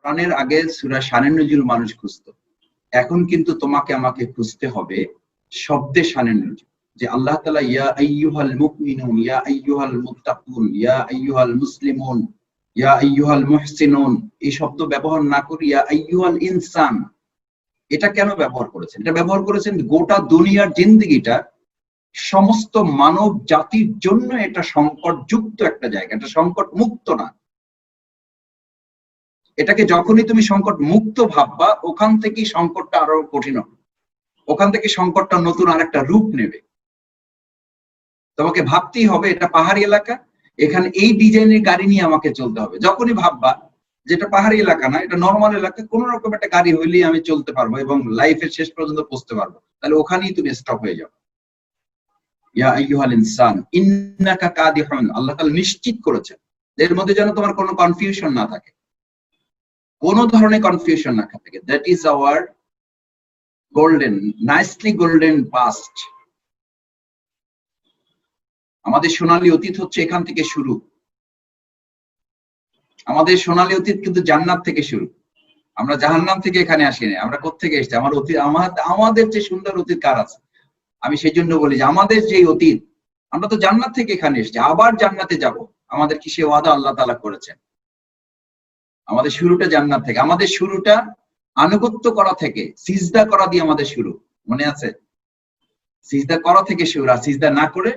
কোরআনের আগে সূরা শানে নুজুল মানুষ খুঁজতো, এখন কিন্তু তোমাকে আমাকে খুঁজতে হবে শব্দে শানে নুজুল, যে আল্লাহ তাআলা ইয়া আইয়ুহাল মুমিনুন, ইয়া আইয়ুহাল মুত্তাকুন, ইয়া আইয়ুহাল মুসলিমুন, ইয়া আইয়ুহাল মুহসিনুন, এই শব্দ ব্যবহার না করে ইয়া আইয়ুহাল ইনসান, এটা কেন ব্যবহার করেছেন? এটা ব্যবহার করেছেন গোটা দুনিয়ার জিন্দেগিটা সমস্ত মানব জাতির জন্য এটা সংকটযুক্ত একটা জায়গা, এটা সংকট মুক্ত না। এটাকে যখনই তুমি সংকট মুক্ত ভাববা, ওখান থেকেই সংকটটা আরো কঠিন হবে, ওখান থেকে সংকটটা নতুন আরেকটা রূপ নেবে। তোমাকে ভাবতেই হবে এটা পাহাড়ি এলাকা, এখানে এই ডিজাইনের গাড়ি নিয়ে আমাকে চলতে হবে। যখনই ভাববা যেটা পাহাড়ি এলাকা না, এটা নর্মাল এলাকা, কোন রকম একটা গাড়ি হইলেই আমি চলতে পারবো এবং লাইফের শেষ পর্যন্ত পৌঁছতে পারবো, তাহলে ওখানেই তুমি স্টপ হয়ে যাও। ইয়া আইয়ুহাল ইনসান ইন্নাকা কাদিহুন, আল্লাহ তাআলা নিশ্চিত করেছেন, এর মধ্যে যেন তোমার কোনো কনফিউশন না থাকে, কোন ধরনের কনফিউশন না থাকে। That is hour golden, nicely golden past. আমাদের সোনালী অতীত হচ্ছে এখান থেকে শুরু। আমাদের সোনালী অতীত কিন্তু জান্নাত থেকে শুরু। আমরা জাহান্নাম থেকে এখানে আসিনি। আমরা কোত্থেকে এসেছি? আমার অতীত, আমাদের যে সুন্দর অতীত কার আছে? আমি সেই জন্য বলি যে আমাদের যে অতীত, আমরা তো জান্নাত থেকে এখানে এসেছি, আবার জান্নাতে যাব। আমাদের কি সে ওয়াদা আল্লাহ তাআলা করেছেন? আমাদের শুরুটা জান্নাত থেকে, আমাদের শুরুটা আনুগত্য করা থেকে, সিজদা করা দিয়ে আমাদের শুরু, মনে আছে? সিজদা করা থেকে শুরু, আর সিজদা না করে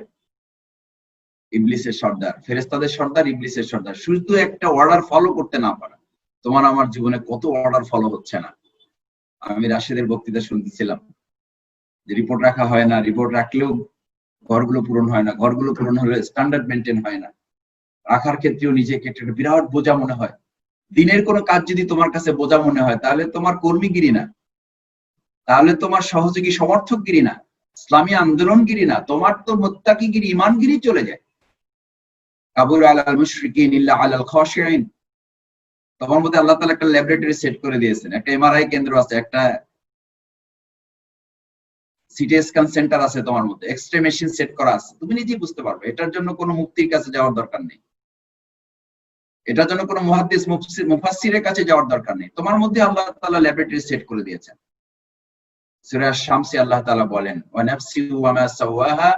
ইবলিসের সর্দার, ফেরেশতাদের সর্দার, ইবলিসের সর্দার। শুধু একটা অর্ডার ফলো করতে না পারা। তোমার আমার জীবনে কত অর্ডার ফলো হচ্ছে না। আমি রাশেদের বক্তৃতা শুনতেছিলাম যে রিপোর্ট রাখা হয় না, রিপোর্ট রাখলেও ঘরগুলো পূরণ হয় না, ঘরগুলো পূরণ হলে স্ট্যান্ডার্ড মেনটেন হয় না, রাখার ক্ষেত্রেও নিজেকে একটা বিরাট বোঝা মনে হয়। দিনের কোনো কাজ যদি তোমার কাছে বোঝা মনে হয়, তাহলে তোমার কর্মীগিরি না, তাহলে তোমার সহযোগী সমর্থকগিরি না, ইসলামী আন্দোলনগিরি না, তোমার তো মুত্তাকিগিরি, ইমানগিরি চলে যায়। কাবুর আলাল মুশরিকিন ইল্লা আলাল খাশিঈন। তোমার মধ্যে আল্লাহ তাআলা একটা ল্যাবরেটরি সেট করে দিয়েছেন, একটা এমআরআই কেন্দ্র আছে, একটা সিটি স্ক্যান সেন্টার আছে, তোমার মধ্যে এক্সরে মেশিন সেট করা আছে। তুমি নিজেই বুঝতে পারবে, এটার জন্য কোনো মুফতির কাছে যাওয়ার দরকার নেই, এটার জন্য কোনো মুহাদ্দিস মুফাসসিরের কাছে যাওয়ার দরকার নেই। তোমার মধ্যে আল্লাহ তাআলা ল্যাবরেটরি সেট করে দিয়েছেন। সূরা শামসে আল্লাহ তাআলা বলেন, ওয়া নাফসি ওয়া মা সাওয়াহা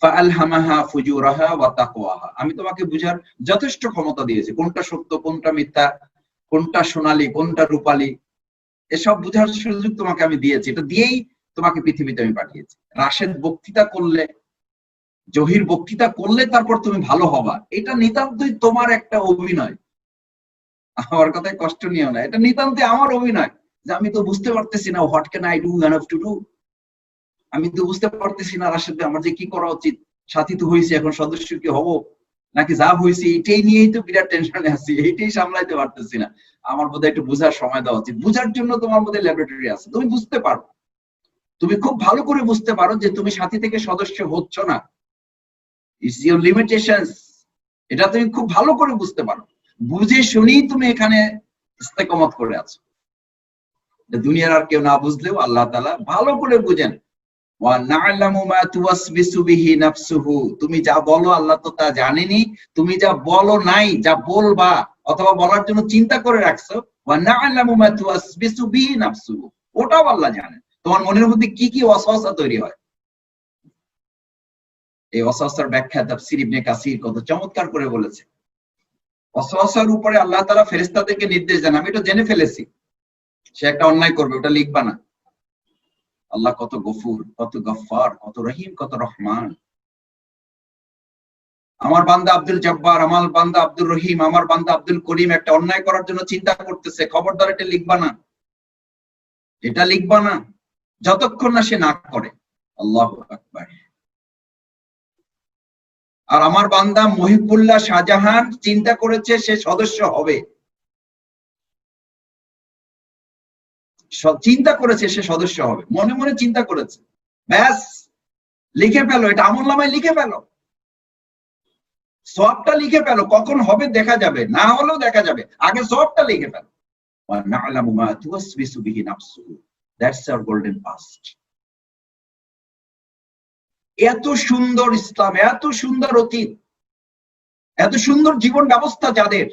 ফাআলহামাহা ফুজুরাহা ওয়া তাকওয়াহা। আমি তোমাকে বুঝার যথেষ্ট ক্ষমতা দিয়েছি, কোনটা সত্য, কোনটা মিথ্যা, কোনটা সোনালী, কোনটা রূপালী, এসব বুঝার সুযোগ তোমাকে আমি দিয়েছি। এটা দিয়েই তোমাকে পৃথিবীতে আমি পাঠিয়েছি। রাশেদ বক্তৃতা করলে, জহির বক্তৃতা করলে তারপর তুমি ভালো হবা, এটা নিতান্তই তোমার একটা অভিনয়। আমার কথায় কষ্ট নিও না, এটা নিতান্তই আমার অভিনয়, যে আমি তো বুঝতে পারতেছি না what can I do enough to do. আমি তো বুঝতে পারতেছি না রাশেদ আমার যে কি করা উচিত। সাথী তো হয়েছে, এখন সদস্য কি হব নাকি যা হয়েছে এটাই নিয়েই তো বিরাট টেনশনে আছি, এইটাই সামলাইতে পারতেছি না। আমার বোধহয় একটু বুঝার সময় দেওয়া উচিত। বুঝার জন্য তোমার মধ্যে ল্যাবরেটরি আছে, তুমি বুঝতে পারো, তুমি খুব ভালো করে বুঝতে পারো যে তুমি সাথী থেকে সদস্য হচ্ছ না, ইটস ইউর লিমিটেশনস। এটা তুমি খুব ভালো করে বুঝতে পারো, বুঝে শুনেই তুমি এখানে ইস্তেকামত করে আছো। দুনিয়ার আর কেউ না বুঝলেও আল্লাহ তাআলা ভালো করে বুঝেন। ওয়া না'লামু মা তুওয়াসবিসু বিহি নাফসুহু, তুমি যা বলো আল্লাহ তো তা জানেনি, তুমি যা বলো নাই, যা বলবা অথবা বলার জন্য চিন্তা করে রাখছো, ওয়া না'লামু মা তুওয়াসবিসু বিহি নাফসুহু, ওটাও আল্লাহ জানেন। তোমার মনের মধ্যে কি কি ওয়াসওয়াসা তৈরি হয়, এই ওয়াসওয়াসার ব্যাখ্যা তাফসীর ইবনে কাসির কত চমৎকার করে বলেছে। ওয়াসওয়াসার উপরে আল্লাহ তাআলা ফেরেশতাদেরকে নির্দেশ দেন, আমি এটা জেনে ফেলেছি সে একটা অন্যায় করবে, ওটা লিখবা না। আল্লাহ কত গফুর, কত গফফার, কত রহিম, কত রহমান। আমার বান্দা আব্দুল জব্বার, আমার বান্দা আব্দুর রহিম, আমার বান্দা আব্দুল করিম একটা অন্যায় করার জন্য চিন্তা করতেছে, খবরদার এটা লিখবা না, এটা লিখবা না, যতক্ষণ না সে না করে। আল্লাহু আকবার। আর আমার বান্দা মহিবুল্লাহ শাহজাহান চিন্তা করেছে সে সদস্য হবে, চিন্তা করেছে সে সদস্য হবে, মনে মনে চিন্তা করেছে, ব্যাস লিখে ফেলো, এটা আমলনামায় লিখে ফেলো, সবটা লিখে ফেলো, কখন হবে দেখা যাবে, না হলেও দেখা যাবে, আগে সবটা লিখে ফেলো। ওয়া না'লামু মা তুওয়াসবিসু বিহি নাফসুহু, দ্যাটস আওয়ার গোল্ডেন পাস্ট। এত সুন্দর ইসলাম, এত সুন্দর অতীত, এত সুন্দর জীবন ব্যবস্থা যাদের,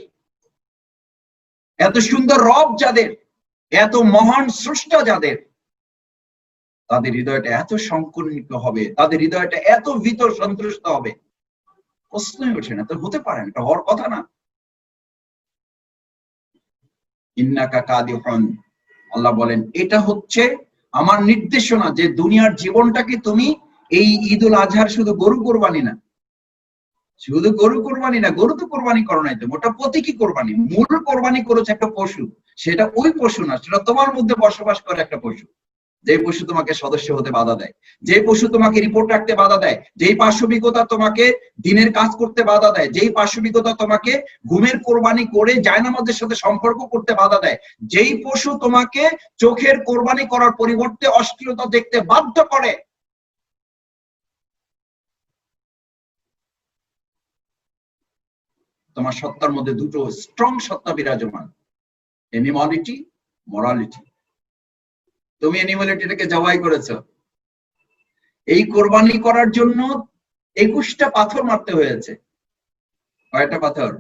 এত সুন্দর রব যাদের, এত মহান স্রষ্টা যাদের, তাদের হৃদয়টা এত সংকীর্ণ হবে, তাদের হৃদয়টা এত ভীত সন্ত্রস্ত হবে, প্রশ্নই ওঠে না। তো হতে পারে না, এটা হওয়ার কথা না। ইন্নাকা কাদিহুন, আল্লাহ বলেন এটা হচ্ছে আমার নির্দেশনা যে দুনিয়ার জীবনটাকে তুমি এই ঈদুল আজহার শুধু গরু কোরবানি না, শুধু গরু কোরবানি না, গরু তো কোরবানি করো নাই, তো ওটা প্রতীকী কোরবানি। মূল কোরবানি করেছে একটা পশু, সেটা ওই পশু না, সেটা তোমার মধ্যে বসবাস করে একটা পশু। যে পশু তোমাকে সদস্য হতে বাধা দেয়, যে পশু তোমাকে রিপোর্ট রাখতে বাধা দেয়, যেই পাশবিকতা তোমাকে দিনের কাজ করতে বাধা দেয়, যেই পাশবিকতা তোমাকে ঘুমের কোরবানি করে জায়নামাজের সাথে সম্পর্ক করতে বাধা দেয়, যেই পশু তোমাকে চোখের কোরবানি করার পরিবর্তে অশ্লীলতা দেখতে বাধ্য করে, তোমার সত্তার মধ্যে দুটো স্ট্রং সত্তা বিরাজমান, অ্যানিমালিটি, মোরালিটি। তুমি অ্যানিমালিটিটাকে জবাই করেছো। এই কোরবানি করার জন্য 21টা পাথর মারতে হয়েছে। কয়টা পাথর?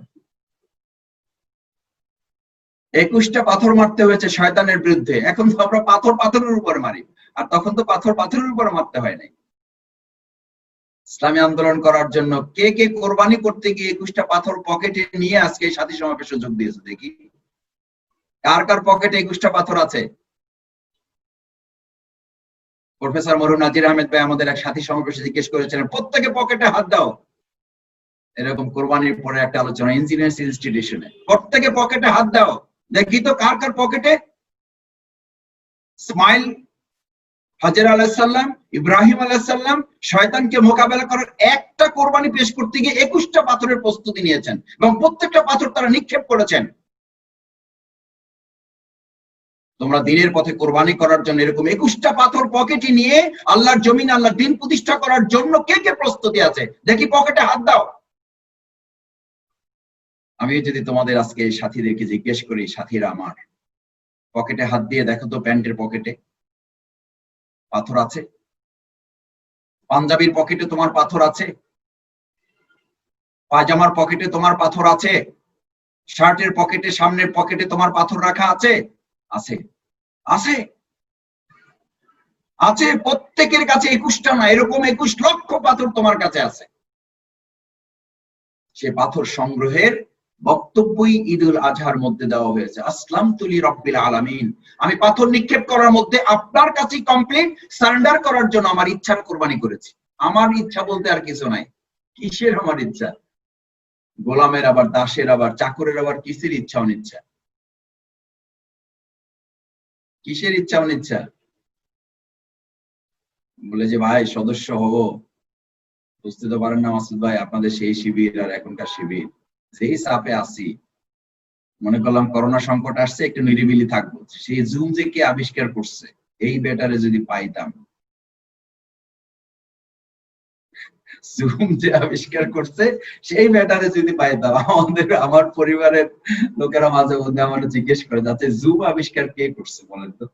21টা পাথর মারতে হয়েছে শয়তানের বিরুদ্ধে। এখন তো আমরা পাথর পাথরের উপর মারি, আর তখন তো পাথর পাথরের উপর মারতে হয় নাই। ইসলামী আন্দোলন করার জন্য কে কে কোরবানি করতে গিয়ে 21টা পাথর পকেটে নিয়ে আজকে সাথী সমাবেশে যোগ দিয়েছে? দেখি কার কার পকেটে 21টা পাথর আছে। প্রফেসর মরহুম নাজির আহমেদ ভাই আমাদের এক সাথী সমাবেশে জিজ্ঞেস করেছিলেন, প্রত্যেকে পকেটে হাত দাও। এরকম কোরবানির পরে একটা আলোচনা ইঞ্জিনিয়ার্স ইনস্টিটিউশনে, প্রত্যেকে পকেটে হাত দাও, দেখি তো কার কার পকেটে। ইসমাইল, হাজের আলাইহিসসালাম, ইব্রাহিম আলাইহিসসালাম শয়তানকে মোকাবেলা করার একটা কোরবানি পেশ করতে গিয়ে 21টা পাথরের প্রস্তুতি নিয়েছেন এবং প্রত্যেকটা পাথর তারা নিক্ষেপ করেছেন। তোমরা দিনের পথে কোরবানি করার জন্য এরকম 21টা পাথর পকেটে নিয়ে আল্লাহর জমিন, আল্লাহর দিন প্রতিষ্ঠা করার জন্য কে কে প্রস্তুতি আছে? দেখি পকেটে হাত দাও। আমি যদি তোমাদের আজকে সাথীদেরকে জিজ্ঞেস করি, সাথীরা আমার, পকেটে হাত দিয়ে দেখো তো প্যান্টের পকেটে পাথর আছে? পাঞ্জাবির পকেটে তোমার পাথর আছে? পায়জামার পকেটে তোমার পাথর আছে? শার্টের পকেটে, সামনের পকেটে তোমার পাথর রাখা আছে? আছে, আছে, আছে। প্রত্যেকের কাছে 21টা না, এরকম 21 লক্ষ পাথর তোমার কাছে আছে। সে পাথর সংগ্রহের বক্তব্যই ঈদুল আজহার মধ্যে দেওয়া হয়েছে। আসলামতু লিরাব্বিল আলামিন, আমি পাথর নিক্ষেপ করার মধ্যে আপনার কাছে কমপ্লিট সারেন্ডার করার জন্য আমার ইচ্ছার কোরবানি করেছি। আমার ইচ্ছা বলতে আর কিছু নাই। কিসের আমার ইচ্ছা? গোলামের আবার, দাসের আবার, চাকরের আবার কিসের ইচ্ছা অনিচ্ছা? কিসের ইচ্ছা অনিচ্ছা? বলে যে ভাই সদস্য হব, বুঝতে তো পারেন না মাসুদ ভাই, আপনাদের সেই শিবির আর এখনকার শিবির, সেই চাপে আসি, মনে করলাম করোনা সংকট আসছে, একটু নিরিবিলি থাকবো। সেই জুম যে কে আবিষ্কার করছে, এই বেটারে যদি পাইতাম, জুম যে আবিষ্কার করছে সেই ব্যাটারে যদি পাইতাম। আমার পরিবারের লোকেরা মাঝে মধ্যে আমার জিজ্ঞেস করে যাচ্ছে, জুম আবিষ্কার কে করছে বলেন তো?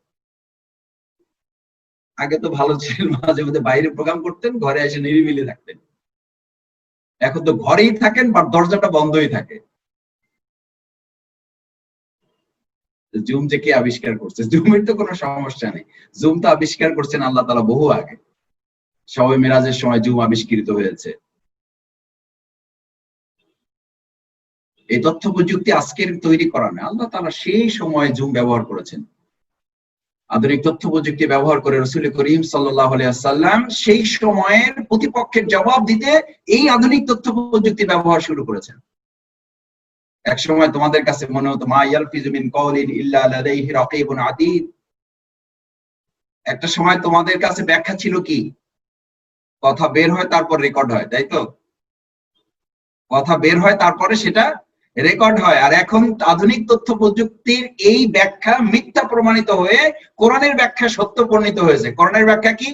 আগে তো ভালো ছিল, মাঝে মধ্যে বাইরে প্রোগ্রাম করতেন, ঘরে এসে নিরিবিলি থাকতেন। এখন তো ঘরেই থাকেন বা দরজাটা বন্ধই থাকে। জুম যে কে আবিষ্কার করছে? জুমের তো কোনো সমস্যা নেই, জুম তো আবিষ্কার করছেন আল্লাহ তাআলা বহু আগে। শবে মিরাজের সময় জুম আবিষ্কৃত হয়েছে। এই তথ্য প্রযুক্তি আজকের তৈরি করা না, আল্লাহ তাআলা সেই সময় জুম ব্যবহার করেছেন। আধুনিক তথ্য প্রযুক্তি ব্যবহার করে রাসূল করিম সাল্লাল্লাহু আলাইহি ওয়াসাল্লাম সেই সময়ের প্রতিপক্ষের জবাব দিতে এই আধুনিক তথ্য প্রযুক্তি ব্যবহার শুরু করেছেন। এক সময় তোমাদের কাছে মনে হতো মা ইয়ালফিজু মিন কাওলিন ইল্লা লাদাইহি রাকীবুন আতীদ। একটা সময় তোমাদের কাছে ব্যাখ্যা ছিল কি? কথা বের হয় তারপর রেকর্ড হয়, তাই তো? কথা বের হয় তারপরে সেটা রেকর্ড হয়। আর এখন আধুনিক তথ্য প্রযুক্তির এই ব্যাখ্যা মিথ্যা প্রমাণিত হয়ে কোরআনের ব্যাখ্যা সত্য প্রমাণিত হয়েছে। কোরআনের ব্যাখ্যা কি?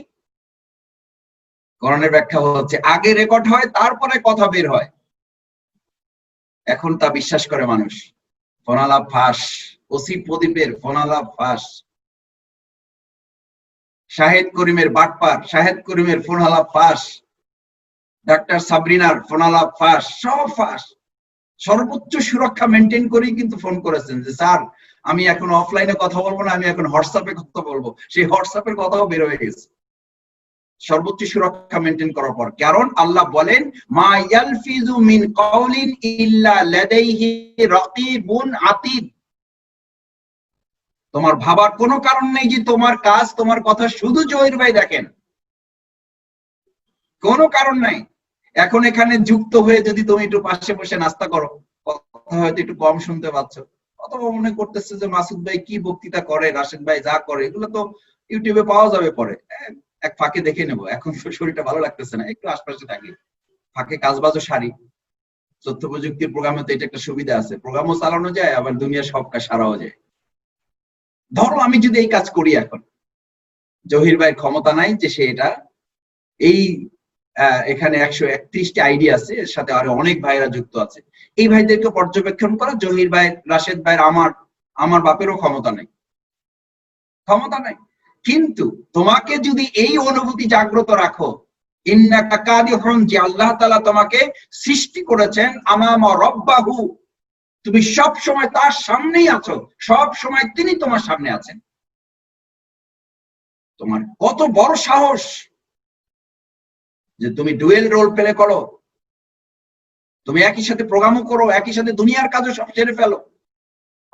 কোরআনের ব্যাখ্যা হচ্ছে আগে রেকর্ড হয় তারপরে কথা বের হয়। এখন তা বিশ্বাস করে মানুষ। ফোনালাপ ফাঁস, ওসি প্রদীপের ফোনালাপ ফাঁস, শাহেদ করিমের বাটপার, শাহেদ করিমের ফোনালাপ ফাঁস, ডাক্তার সাবরিনার ফোনালাপ ফাঁস, সব ফাঁস। সর্বোচ্চ সুরক্ষা মেনটেন করেই কিন্তু ফোন করেছেন যে স্যার আমি এখন অফলাইনে কথা বলবো না, আমি এখন হোয়াটসঅ্যাপে কথা বলবো। সেই হোয়াটসঅ্যাপের কথাও বের হয়ে গেছে সর্বোচ্চ সুরক্ষা মেনটেন করার পর। কারণ আল্লাহ বলেন মা ইয়ালফিজু মিন কাউলিন ইল্লা লাদাইহি রাকিবুন আতীদ। তোমার ভাবার কোনো কারণ নেই যে তোমার কাজ, তোমার কথা শুধু জহির ভাই দেখেন, কোনো কারণ নাই। এখন এখানে যুক্ত হয়ে যদি তুমি একটু পাশে বসে নাস্তা করো, কথা হয়তো একটু কম শুনতে পাচ্ছ, অথবা মনে করতেছে যে মাসুদ ভাই কি বক্তৃতা করে, রাশেদ ভাই যা করে এগুলো তো ইউটিউবে পাওয়া যাবে পরে, এক ফাঁকে দেখে নেবো, এখন শরীরটা ভালো লাগতেছে না, একটু আশপাশে থাকি, ফাঁকে কাজবাজও সারি। তথ্য প্রযুক্তির প্রোগ্রামে তো এটা একটা সুবিধা আছে, প্রোগ্রামও চালানো যায় আবার দুনিয়ার সব কাজ সারাও যায়। ধরো আমি যদি এই কাজ করি, এখন জহির ভাইয়ের ক্ষমতা নাই যে সে এটা, এই এখানে 131টি আইডি আছে, এর সাথে আরো অনেক ভাইরা যুক্ত আছে, এই ভাইদেরকে পর্যবেক্ষণ করা জহির ভাই, রাশেদ ভাই, আমার বাপেরও ক্ষমতা নাই, ক্ষমতা নাই। কিন্তু তোমাকে যদি এই অনুভূতি জাগ্রত রাখো, ইন্নাকা কাদিহুন, যে আল্লাহ তাআলা তোমাকে সৃষ্টি করেছেন, আমামা রব্বাহু, তুমি সব সময় তার সামনেই আছো, সব সময় তিনি তোমার সামনে আছেন। তোমার কত বড় সাহস যে তুমি ডুয়েল রোল প্লে করো, তুমি একই সাথে প্রোগ্রামও করো, একই সাথে দুনিয়ার কাজও সব ছেড়ে ফেলো।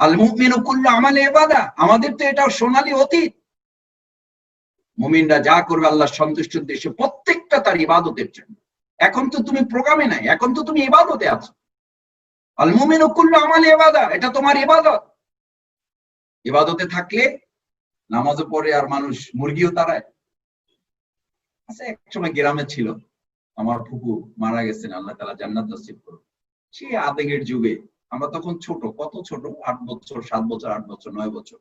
আল মুমিনু কুল্লু আমালে ইবাদা, আমাদের তো এটা সোনালী অতীত। মুমিনরা যা করবে আল্লাহর সন্তুষ্টির উদ্দেশ্যে, প্রত্যেকটা তার ইবাদতের জন্য। এখন তো তুমি প্রোগ্রামে নাই, এখন তো তুমি ইবাদতে আছো। আল মুমিনু কুল্লু আমালে ইবাদা, এটা তোমার ইবাদত। ইবাদতে থাকলে নামাজও পড়ে আর মানুষ মুরগিও তাড়ায়। আচ্ছা, এক সময় গ্রামে ছিল, আমার ফুপু মারা গেছেন, আল্লাহ তাআলা জান্নাত নসিব করুন। সেই আবেগের যুগে আমরা তখন ছোট, কত ছোট, 8 বছর, 7 বছর, 8 বছর, 9 বছর,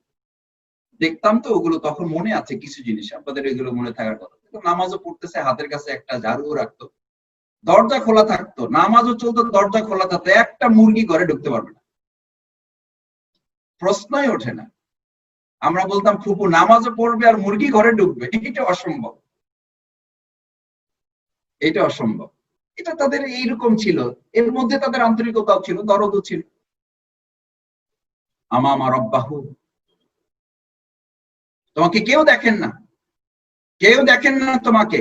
দেখতাম তো ওগুলো, তখন মনে আছে কিছু জিনিস, আপনাদের এগুলো মনে থাকার কথা। নামাজও পড়তেছে, হাতের কাছে একটা ঝাড়ুও রাখতো, দরজা খোলা থাকতো, নামাজও চলতো, দরজা খোলা থাকতো, একটা মুরগি ঘরে ঢুকতে পারবে না, প্রশ্নই ওঠে না। আমরা বলতাম ফুপু নামাজও পড়বে আর মুরগি ঘরে ঢুকবে, এটা অসম্ভব, এটা অসম্ভব। এটা তাদের এইরকম ছিল, এর মধ্যে তাদের আন্তরিকতাও ছিল, দরদও ছিল। আমামা রব্বাহু, তোমাকে কেউ দেখেন না, কেউ দেখেন না তোমাকে,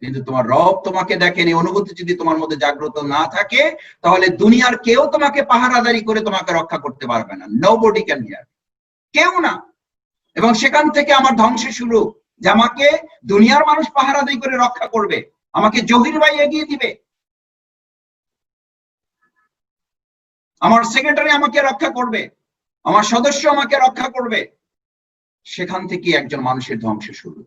কিন্তু তোমার রব তোমাকে দেখেন। এই অনুভূতি যদি তোমার মধ্যে জাগ্রত না থাকে, তাহলে দুনিয়ার কেউ তোমাকে পাহারাদারি করে তোমাকে রক্ষা করতে পারবে না। নোবডি ক্যান হিয়ার, কেউ না। এবং সেখান থেকে আমার ধ্বংস শুরু, যে আমাকে দুনিয়ার মানুষ পাহারাদারি করে রক্ষা করবে, আমাকে জহির ভাই এগিয়ে দিবে, আমার সেক্রেটারি আমাকে রক্ষা করবে, আমার সদস্য আমাকে রক্ষা করবে। সেখান থেকে একজন মানুষের ধ্বংস শুরু।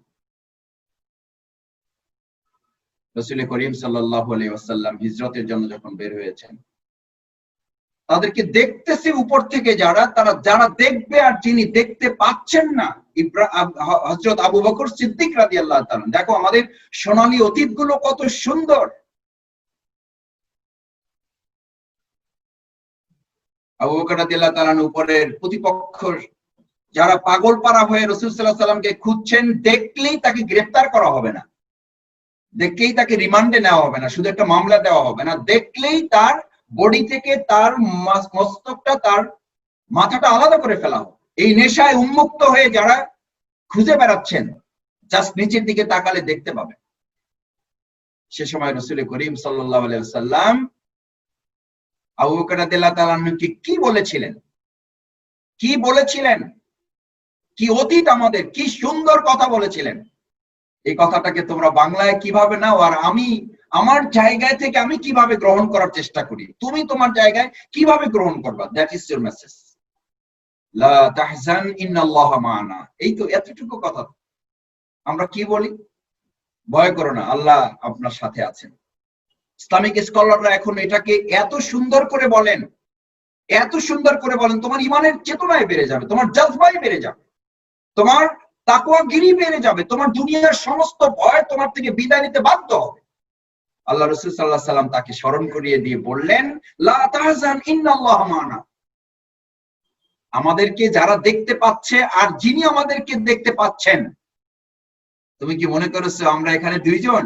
রাসূল করিম সাল্লাল্লাহু আলাইহি ওয়াসাল্লাম হিজরতের জন্য যখন বের হয়েছেন, তাদেরকে দেখতেছে উপর থেকে যারা দেখবে, আর যিনি দেখতে পাচ্ছেন না, হযরত আবু বকর সিদ্দিক রাদিয়াল্লাহু তাআলা। দেখো আমাদের সোনালী অতীতগুলো কত সুন্দর। আবু বকর রাদিয়াল্লাহু তাআলার উপরের প্রতিপক্ষ যারা পাগল পাড়া হয়ে রাসূল সাল্লাল্লাহু আলাইহি ওয়াসাল্লামকে খুঁজছেন, দেখলেই তাকে গ্রেফতার করা হবে না, দেখলেই তাকে রিমান্ডে নেওয়া হবে না, শুধু একটা মামলা দেওয়া হবে না, দেখলেই তার বডি থেকে তার মস্তকটা, তার মাথাটা আলাদা করে ফেলা হবে। এই নেশায় উন্মুক্ত হয়ে যারা খুঁজে বেড়াচ্ছেন, জাস্ট নিচের দিকে তাকালে দেখতে পাবে। সে সময় রাসূল করিম সাল্লাল্লাহু আলাইহি ওয়াসাল্লাম আবু বকর রাদিয়াল্লাহু তাআলা আনহুকে কি বলেছিলেন, কি বলেছিলেন, কি অতীত আমাদের, কি সুন্দর কথা বলেছিলেন। এই কথাটাকে তোমরা বাংলায় কিভাবে নাও, আর আমি আমার জায়গায় থেকে আমি কিভাবে গ্রহণ করার চেষ্টা করি, তুমি তোমার জায়গায় কিভাবে গ্রহণ করবা। That is your message. লা তাহজান ইন্নাল্লাহা মা'ানা। এই তো এতটুকু কথা। আমরা কি বলি? ভয় করো না, আল্লাহ আপনার সাথে আছেন। ইসলামিক স্কলাররা এখন এটাকে এত সুন্দর করে বলেন, এত সুন্দর করে বলেন, তোমার ইমানের চেতনায় বেড়ে যাবে, তোমার জজবায় বেড়ে যাবে, তোমার তাকওয়াগিরি বেড়ে যাবে, তোমার দুনিয়ার সমস্ত ভয় তোমার থেকে বিদায় নিতে বাধ্য হবে। আল্লাহ রাসূল সাল্লাল্লাহু আলাইহি ওয়াসাল্লাম তাকে স্মরণ করিয়ে দিয়ে বললেন, লা তাহজান ইন্নাল্লাহা মা'ানা। আমাদেরকে যারা দেখতে পাচ্ছে আর যিনি আমাদেরকে দেখতে পাচ্ছেন, তুমি কি মনে করেছো আমরা এখানে দুইজন?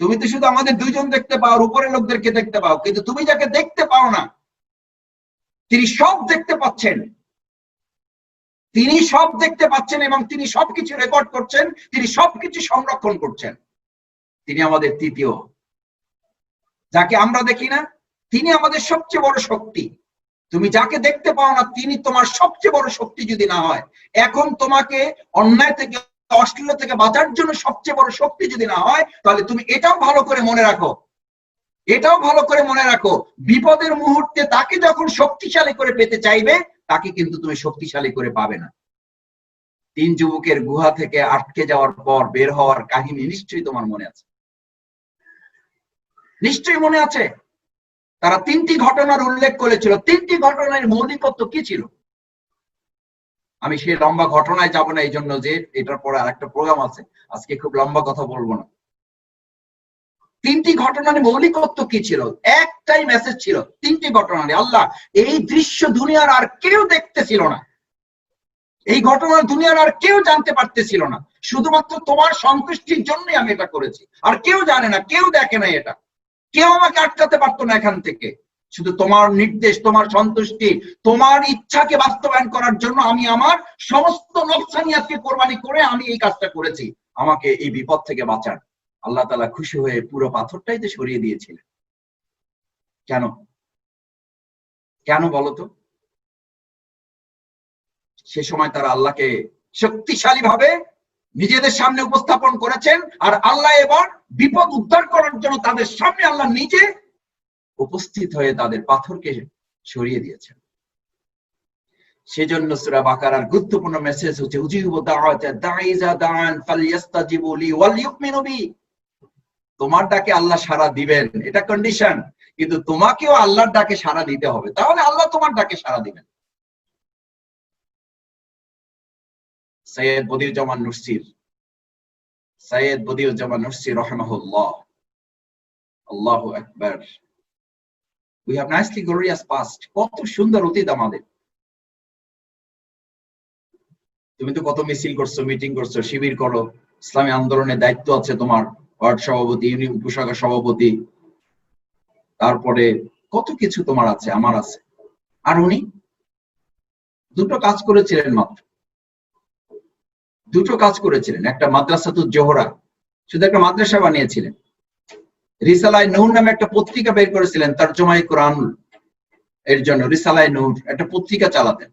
তুমি তো শুধু আমাদের দুইজন দেখতে পাও, উপরের লোকদেরকে দেখতে পাও, কিন্তু তুমি যাকে দেখতে পাও না, তিনি সব দেখতে পাচ্ছেন। তিনি সব দেখতে পাচ্ছেন এবং তিনি সবকিছু রেকর্ড করছেন, তিনি সবকিছু সংরক্ষণ করছেন। তিনি আমাদের তৃতীয়, যাকে আমরা দেখি না, তিনি আমাদের সবচেয়ে বড় শক্তি। তুমি যাকে দেখতে পাও না, তিনি তোমার সবচেয়ে বড় শক্তি যদি না হয়, এখন তোমাকে অন্যায় থেকে, অশ্লীল থেকে বাঁচার জন্য সবচেয়ে বড় শক্তি যদি না হয়, তাহলে তুমি এটাও ভালো করে মনে রাখো, এটাও ভালো করে মনে রাখো, বিপদের মুহূর্তে তাকে যখন শক্তিশালী করে পেতে চাইবে, তাকে কিন্তু তুমি শক্তিশালী করে পাবে না। 3 যুবকের গুহা থেকে আটকে যাওয়ার পর বের হওয়ার কাহিনী নিশ্চয়ই তোমার মনে আছে, নিশ্চয়ই মনে আছে। তারা 3টি ঘটনার উল্লেখ করেছিল। 3টি ঘটনার মৌলিকত্ব কি ছিল? আমি সেই লম্বা ঘটনায় যাব না, এই জন্য যে এটার পরে আরেকটা প্রোগ্রাম আছে, আজকে খুব লম্বা কথা বলবো না। 3টি ঘটনার মৌলিকত্ব কি ছিল? একটাই মেসেজ ছিল 3টি ঘটনায়। আল্লাহ, এই দৃশ্য দুনিয়ার আর কেউ দেখতেছিল না, এই ঘটনার দুনিয়ার আর কেউ জানতে পারতেছিল না, শুধুমাত্র তোমার সন্তুষ্টির জন্যই আমি এটা করেছি। আর কেউ জানে না, কেউ দেখে না, এটা কেউ আমাকে আটকাতে পারতো না এখান থেকে। শুধু তোমার নির্দেশ, তোমার সন্তুষ্টি, তোমার ইচ্ছাকে বাস্তবায়ন করার জন্য আমি আমার সমস্ত নফসানিয়াতকে কোরবানি করে আমি এই কাজটা করেছি, আমাকে এই বিপদ থেকে বাঁচান। আল্লাহ তাআলা খুশি হয়ে পুরো পাথরটাই তো সরিয়ে দিয়েছিলেন। কেন? কেন বলতো? সে সময় তারা আল্লাহকে শক্তিশালী ভাবে নিজেদের সামনে উপস্থাপন করেছেন, আর আল্লাহ এবার বিপদ উদ্ধার করার জন্য তাদের সামনে আল্লাহ নিজে উপস্থিত হয়ে তাদের পাথরকে সরিয়ে দিয়েছেন। সেজন্য সূরা বাকারার গুরুত্বপূর্ণ মেসেজ হচ্ছে উজিবু দাওয়াতা দাঈজা দাআন ফালইস্তাজিবু লি ওয়াল ইউমিনু বি। তোমার ডাকে আল্লাহ সাড়া দিবেন, এটা কন্ডিশন, কিন্তু তোমাকেও আল্লাহর ডাকে সাড়া দিতে হবে, তাহলে আল্লাহ তোমার ডাকে সাড়া দিবেন। সৈয়দ বদিউজ্জামান নুরসি রাহিমাহুল্লাহ, আল্লাহু আকবার। We have nicely glorious past. কত সুন্দর অতীত আমাদের। তুমি তো কত মিছিল করছো, মিটিং করছো, শিবির করো, ইসলামী আন্দোলনের দায়িত্ব আছে তোমার, ওয়ার্ড সভাপতি, ইউনিয়ন উপশাখা সভাপতি, তারপরে কত কিছু তোমার আছে, আমার আছে। আর উনি 2টো কাজ করেছিলেন মাত্র, 2টো কাজ করেছিলেন। একটা মাদ্রাসাতুজ জোহরা, শুধু একটা মাদ্রাসা বানিয়েছিলেন। রিসালায়ে নূর নামে একটা পত্রিকা বের করেছিলেন তরজমায়ে কোরআন এর জন্য। রিসালায়ে নূর একটা পত্রিকা চালাতেন।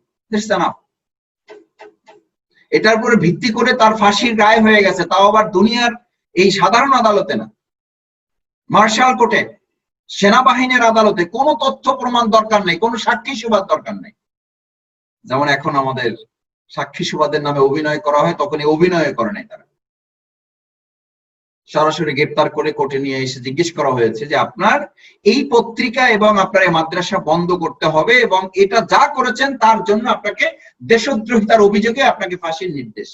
এটার উপরে ভিত্তি করে তার ফাঁসির রায় হয়ে গেছে, তাও আবার দুনিয়ার এই সাধারণ আদালতে না, মার্শাল কোর্টে, সেনাবাহিনীর আদালতে। কোনো তথ্য প্রমাণ দরকার নেই, কোনো সাক্ষী সুবাদ দরকার নেই। যেমন এখন আমাদের সাক্ষী সুবাদের নামে অভিনয় করা হয়, তখন এই অভিনয় করে নাই, তারা সরাসরি গ্রেপ্তার করে কোর্টে নিয়ে এসে জিজ্ঞেস করা হয়েছে যে আপনার এই পত্রিকা এবং আপনার এই মাদ্রাসা বন্ধ করতে হবে, এবং এটা যা করেছেন তার জন্য আপনাকে দেশদ্রোহিতার অভিযোগে আপনাকে ফাঁসির নির্দেশ।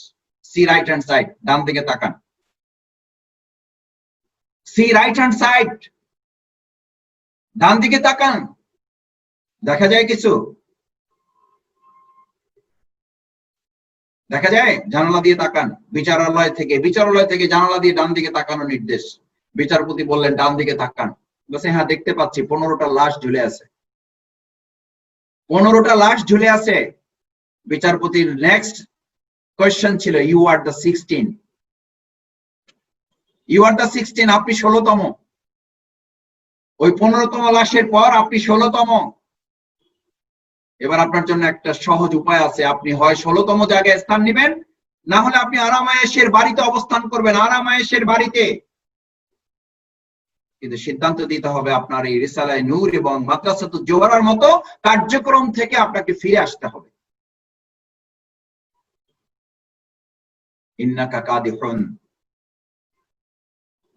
সি রাইট হ্যান্ড সাইড, ডান দিকে তাকান। সি রাইট হ্যান্ড সাইড, ডান দিকে তাকান, দেখা যায় কিছু? দেখা যায়? জানালা দিয়ে তাকান। বিচারালয় থেকে জানালা দিয়ে ডান দিকে তাকানোর নির্দেশ। বিচারপতি বললেন ডান দিকে তাকান, বলছে হ্যাঁ দেখতে পাচ্ছি 15টা লাশ ঝুলে আছে, 15টা লাশ ঝুলে আছে। বিচারপতির নেক্সট কোয়েশ্চেন ছিল you are the 16, you are the 16, আপনি 16তম। ওই 15তম লাশের পর আপনি 16তম। এবার আপনার জন্য একটা সহজ উপায় আছে, আপনি হয় 16তম জায়গায় স্থান নেবেন, না হলে আপনি আরামায়েশের বাড়িতে অবস্থান করবেন, আরামায়েশের বাড়িতে। কিন্তু সিদ্ধান্ত দিতে হবে আপনার এই রিসালায়ে নূর এবং মাদ্রাসাতুজ জোহরার মতো কার্যক্রম থেকে আপনাকে ফিরে আসতে হবে। ইন্নাকা কাদিহুন,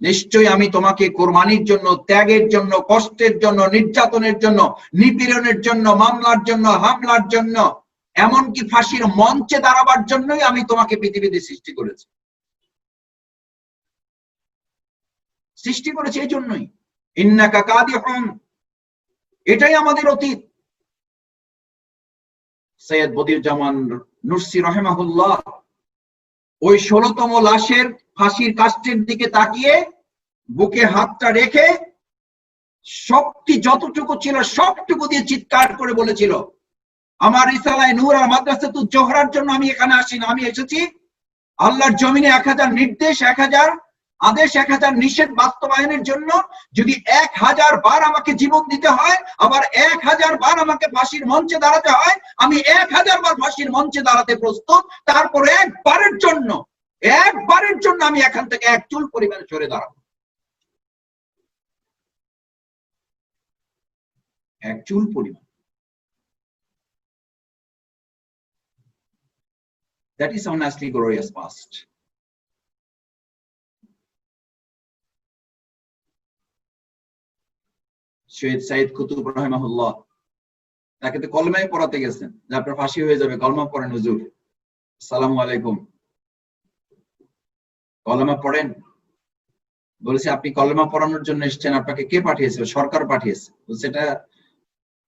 নিশ্চয়ই আমি তোমাকে কোরবানির জন্য, ত্যাগের জন্য, কষ্টের জন্য, নির্যাতনের জন্য, নিপীড়নের জন্য, মামলার জন্য, হামলার জন্য, এমনকি ফাঁসির মঞ্চে দাঁড়াবার জন্যই আমি তোমাকে পৃথিবীতে সৃষ্টি করেছি। এই জন্যই ইন্নাকা কাদিহুন, এটাই আমাদের অতীত। সৈয়দ বদিউজ্জামান নুরসি রাহিমাহুল্লাহ ওই 16তম লাশের ফাঁসির কাষ্ঠের দিকে তাকিয়ে বুকে হাতটা রেখে শক্তি যতটুকু ছিল সবটুকু দিয়ে চিৎকার করে বলেছিল, আমার রিসালায়ে নূর আর মাদ্রাসাতুল জোহরার জন্য আমি এখানে আসি না, আমি এসেছি আল্লাহর জমিনে 1000 নির্দেশ, 1000 আদেশ, 1000 নিষেধ বাস্তবায়নের জন্য। যদি 1000 বার আমাকে জীবন দিতে হয়, আবার 1000 বার আমাকে ফাঁসির মঞ্চে দাঁড়াতে হয়, আমি 1000 বার ফাঁসির মঞ্চে দাঁড়াতে প্রস্তুত। তারপর একবারের জন্য আমি এখান থেকে এক চুল পরিমাণে সরে দাঁড়াবো, এক চুল পরিমাণ। That is honestly glorious past. শহীদ সাইদ কুতুব রাহিমাহুল্লাহ, তাকে তো কলমায় পড়াতে গেছেন যে আপনার ফাঁসি হয়ে যাবে, কলমা পড়েন হুজুর, আসসালামু আলাইকুম, কলমা পড়েন। বলেছে আপনি কলমা পড়ানোর জন্য এসেছেন, আপনাকে কে পাঠিয়েছে? সরকার পাঠিয়েছে। বলছে এটা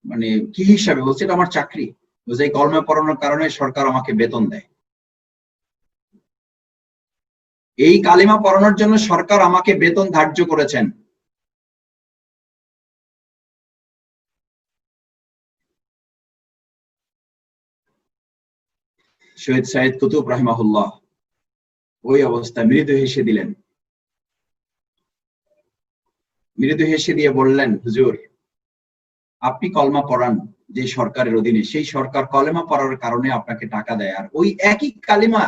মানে কি হিসাবে? বলছে এটা আমার চাকরি। বলছে এই কলমা পড়ানোর কারণে সরকার আমাকে বেতন দেয়, এই কালিমা পড়ানোর জন্য সরকার আমাকে বেতন ধার্য করেছেন। শহীদ সাইদ কুতুব রাহিমাহুল্লাহ ওই অবস্থায় মৃদু হেসে দিলেন, মৃদু হেসে দিয়ে বললেন, হুজুর আপনি কলমা পড়ান যে সরকারের অধীনে, সেই সরকার কলেমা পড়ার কারণে আপনাকে টাকা দেয়, আর ওই একই কালিমা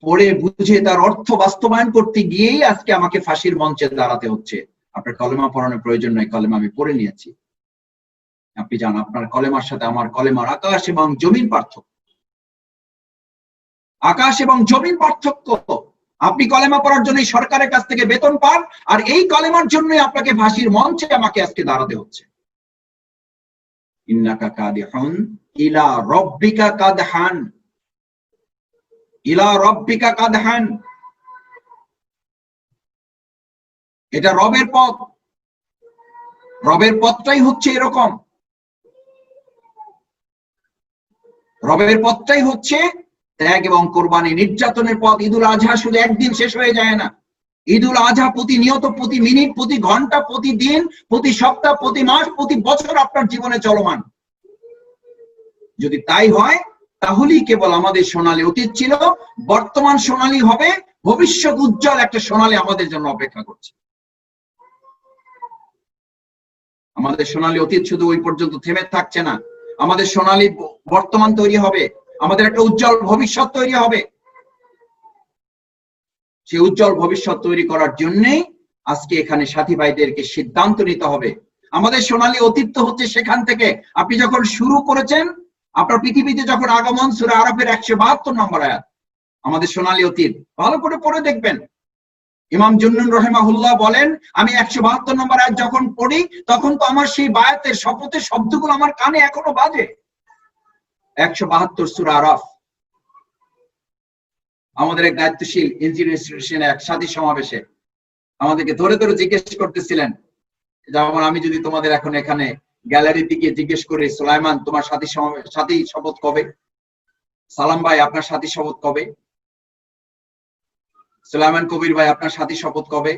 পড়ে বুঝে তার অর্থ বাস্তবায়ন করতে গিয়েই আজকে আমাকে ফাঁসির মঞ্চে দাঁড়াতে হচ্ছে। আপনার কলেমা পড়ানোর প্রয়োজন নয়, কলেমা আমি পড়ে নিয়েছি। আপনি জান আপনার কলেমার সাথে আমার কলেমার আকাশ এবং জমিন পার্থক্য, আকাশ এবং জমিন পার্থক্য। আপনি কলেমা পড়ার জন্য সরকারের কাছ থেকে বেতন পান, আর এই কলেমার জন্যই আপনাকে ফাঁসির মঞ্চে আমাকে আজকে দাঁড়াতে হচ্ছে। ইন্নাকা কাদিহুন ইলা রাব্বিকা কাদহান, ইলা রাব্বিকা কাদহান, এটা রবের পথ। রবের পথটাই হচ্ছে এরকম, রবের পথটাই হচ্ছে ত্যাগ এবং কোরবানি, নির্যাতনের পথ। ঈদুল আজহা শুধু একদিন শেষ হয়ে যায় না, ঈদুল আজহা প্রতিনিয়ত, প্রতি মিনিট, প্রতি ঘন্টা, প্রতিদিন, প্রতি সপ্তাহ, প্রতি মাস, প্রতি বছর আপনার জীবনে চলমান। যদি তাই হয় তাহলেই কেবল আমাদের সোনালী অতীত ছিল, বর্তমান সোনালী হবে, ভবিষ্যৎ উজ্জ্বল একটা সোনালী আমাদের জন্য অপেক্ষা করছে। আমাদের সোনালী অতীত শুধু ওই পর্যন্ত থেমে থাকছে না, আমাদের সোনালী বর্তমান তৈরি হবে, আমাদের একটা উজ্জ্বল ভবিষ্যৎ তৈরি হবে। সেই উজ্জ্বল ভবিষ্যৎ তৈরি করার জন্যই আজকে এখানে সাথী ভাইদেরকে সিদ্ধান্ত নিতে হবে। আমাদের সোনালী অতীত তো হচ্ছে সেখান থেকে আপনি যখন শুরু করেছেন আপনার পৃথিবীতে যখন আগমন, সূরা আরাফের 172 নম্বর আয়াত, আমাদের সোনালী অতীত ভালো করে পড়ে দেখবেন। ইমাম জুন্নুন রাহিমাহুল্লাহ বলেন, আমি 172 নম্বর আয়াত যখন পড়ি তখন তো আমার সেই বায়াতের শপথের শব্দগুলো আমার কানে এখনো বাজে। 172 সূরা আরাফ। আমাদের এক দায়িত্বশীল ইঞ্জিনিয়ার ইনস্টিটিউশনে এক সাথী সমাবেশে আমাদেরকে ধরে ধরে জিজ্ঞেস করতেছিলেন, যেমন আমি যদি তোমাদের এখন এখানে গ্যালারির দিকে জিজ্ঞেস করি, সুলাইমান তোমার সাথী শপথ কবে? সালাম ভাই আপনার সাথী শপথ কবে? সুলাইমান কবির ভাই আপনার সাথী শপথ কবে?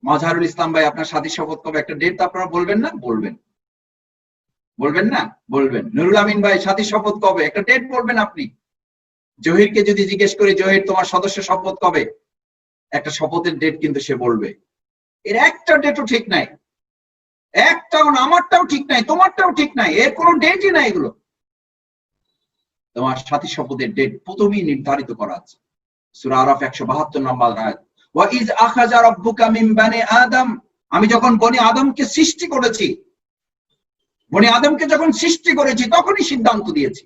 মাজহারুল ইসলাম ভাই আপনার সাথী শপথ কবে? একটা ডেট আপনারা বলবেন না? বলবেন, বলবেন না? বলবেন। নুরুল আমিন ভাই সাথী শপথ কবে? একটা ডেট বলবেন আপনি। জহিরকে যদি জিজ্ঞেস করি, জহির তোমার সদস্য শপথ কবে? একটা শপথের ডেট কিন্তু সে বলবে। এর একটা ডেটও ঠিক নাই, একটাও না, আমারটাও ঠিক নাই, তোমারটাও ঠিক নাই, এর কোনো ডেটই নাই। এগুলো তোমার সাথী শপথের ডেট প্রথমেই নির্ধারিত করা আছে। সূরা আরাফ 172 নম্বর আয়াত, ওয়া ইজ আখাযা রাব্বুকা মিন বানি আদম, আমি যখন বনি আদমকে সৃষ্টি করেছি, বনি আদমকে যখন সৃষ্টি করেছি তখনই সিদ্ধান্ত দিয়েছি।